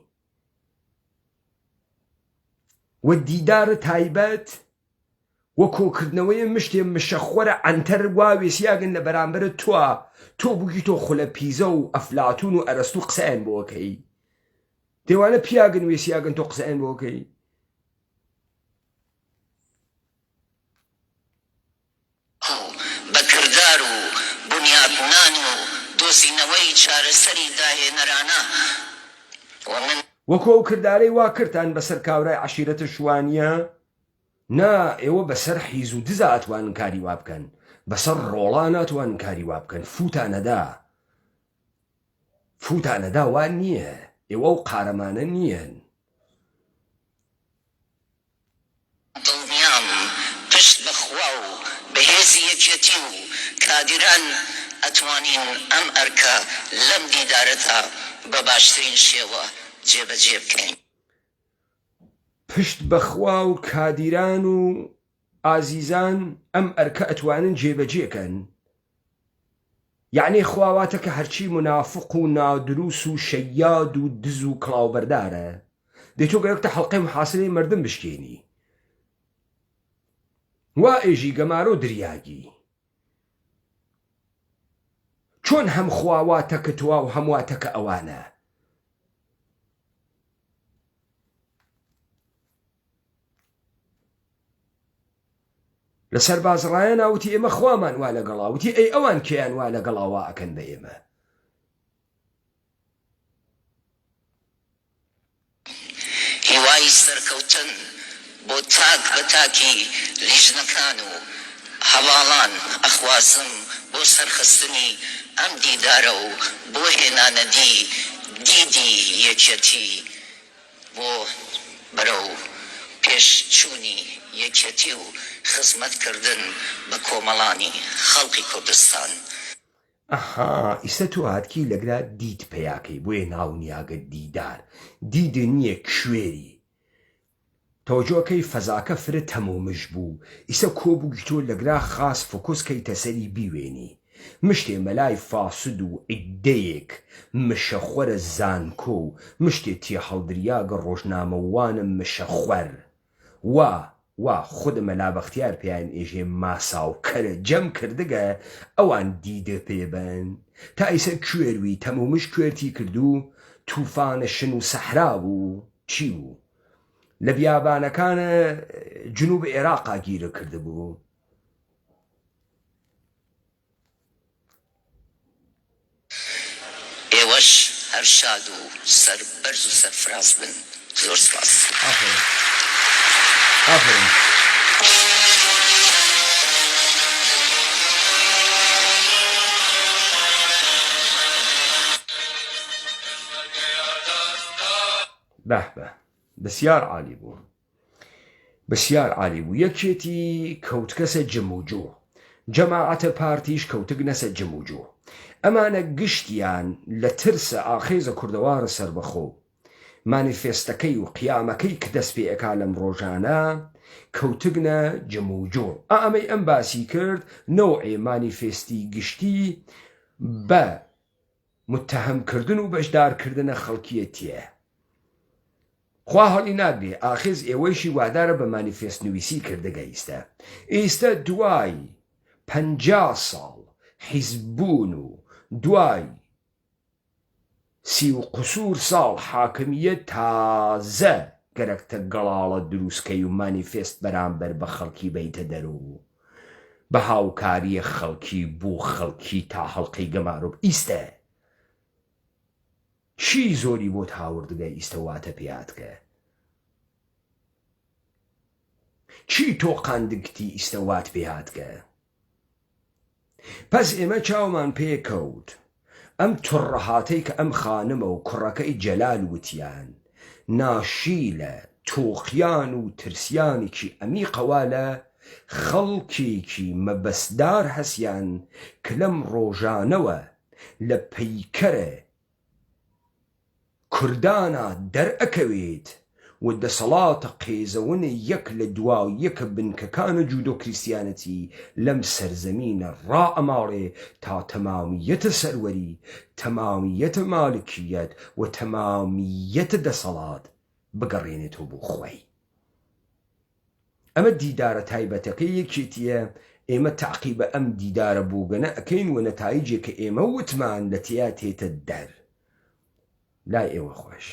وە دیدارە تایبەت وە کۆکردنەوەی مشتێ مشەخوەرە ئەنتەر وا وێسیاگن لە بەرامبەرە تۆ بووکی تۆ خولە پیزە و ئەفلاتون و ئەرەستو قسەیان بۆکەی دێوانە پیاگن وێسیاگن تۆ قسەیان بۆکەی بەکردار و بنیادنان و دۆزینەوەی چارەسەری داهێنەرانە وەکو ئەو کردارەی وا کردان بەسەر کاورای عەشیرەتە شوانیە نا ئێوە بەسەر حیز و دزە ئەتوانن کاری وا بکەن بەسەر ڕۆڵا ناتوانن کاری وا بکەن فوتانەدا وان نییە ئێوە و قارەمانە نییەن دڵنیام پشت بەخوا و بەهێزی یەکێتی و کادیران ئەتوانین ئەم ئەرکە لەم دیدارەتە بە باشترین شێوە جێبەجێ بکەین پشت بەخوا و کادیران و ئازیزان ئەم ئەرکە ئەتوانن جێبەجێکەن یعنی خواواتە کە هەرچی منافق و نادروس و شەیاد و دز و کڵاوبەردارە دەی تۆ گەرەکتە حەڵقەی محاسرەی مردم بشکێنی وا ئێژی گەمارۆ دریاگی چۆن هەم خواواتە کە توا و هەمواتە کە ئەوانە لە سەربازڕایە ناوتی ئێمە خوامان وا لەگەڵا وتی ئەی ئەوان کێیان وا لەگەڵاوە ئەکەن بە ئێمە هیوای سەرکەوتن بۆ تاک بە تاکی لیژنەکان و هەواڵان ئەخوازم بۆ سەرخستنی ئەم دیدارە و بۆ هێنانەدی دیدی یەکێتی بۆ بەرەو پێشچوونی یەکێتی و خزمەتکردن بە کۆمەڵانی خەڵکی کوردستان ئەها ئیسە تۆ هاتکی لەگرا دیت پێیاکەی بۆیە ناونیاگە دیدار دیدە نییە کوێری تەوەجۆکەی فەزاکە فرە تەمۆمش بوو ئیسە کۆبووی تۆ لەگرا خاس فۆکۆسکەی تەسەری بیوێنی مشتێ مەلای فاسد و عیدەیەک مشەخوەرە زانکۆ و مشتێ تێ هەڵدریاگە ڕۆژنامەوانە مشەخوەر وا خود مەلا بەختیار پێیان ئێژێ ماسا و کەرە جەم کردگە ئەوان دیدە پێبن تا ئیسە کوێروی تەمومش کوێرتی کردو تووفانە شن و سەحرا بوو چی بوو لە بیابانەکانە جنوب عێراقا گیرە کردبوو ئێوەش هەر شاد و سەر بەرز و سەرفراز بن زۆر سپاس ئافرین بەه بەسیار عالی بوو بەسیار عالی بوو یەکێتی کەوتکەسە جموجۆ جەماعەتە پارتیش کەوتگنەسە جموجۆ ئەمانە گشتیان لە ترسە ئاخێزە کوردەوارە سەربەخۆ مانیفێستەکەی و قیامەکەی کە دەست پێ ئەکا لەم ڕۆژانە کەوتگنە جموجۆ ئەمەی ئەم باسی کرد نەوعێ مانیفێستی گشتی بە متتەهەمکردن و بەشدارکردنە خەڵکیەتیە خوا هەڵی ناگرێ ئاخێز ئێوەیشی وادارە بە مانیفێست نوویسی کردەگە ئێستا دوای 50 ساڵ حیزببوون و دوای 30 و قسوور ساڵ حاکمیە تازە گەرەکتە گەڵاڵە دروستکەی و مانیفێست بەرامبەر بە خەڵکی بیتە دەرەوە بە هاوکاریە خەڵکی بوو خەڵکی تا هەڵقەی گەمارۆ ئیسە چی زۆری بۆ هاوردگە ئیستەواتە پێاتکە چی تۆ قاندگتی ئیستەوات پێهاتکە پەس ئێمە چاومان پێکەوت ئەم توڕەهاتەی کە ئەم خانمە و کوڕەکەی جەلال وتیان ناشی لە تۆقیان و ترسیانێکی ئەمیقەوا لە خەڵکێکی مەبەستدار هەسیان کە لەم ڕۆژانەوە لە پەیکەرە کوردانە دەرئەکەوێت و دەسەڵاتە قێزەونە یەک لە دواو یەکە بنکەکانە جودۆ کریسیانەتی لەم سەرزەمینە ڕائەماڵێ تا تەمامیەتە سەروەری تەمامیەتە مالکیەت و تەمامیەتە دەسەڵات بگەڕێنێتەوە بۆ خۆی ئەمە دیدارە تایبەتەکە یەکێتیە ئێمە تەعقیبە ئەم دیدارە بووگەنە ئەکەین و نەتایجێک کە ئێمە وتمان لە تیا تێتە دەر لای ئێوە خۆش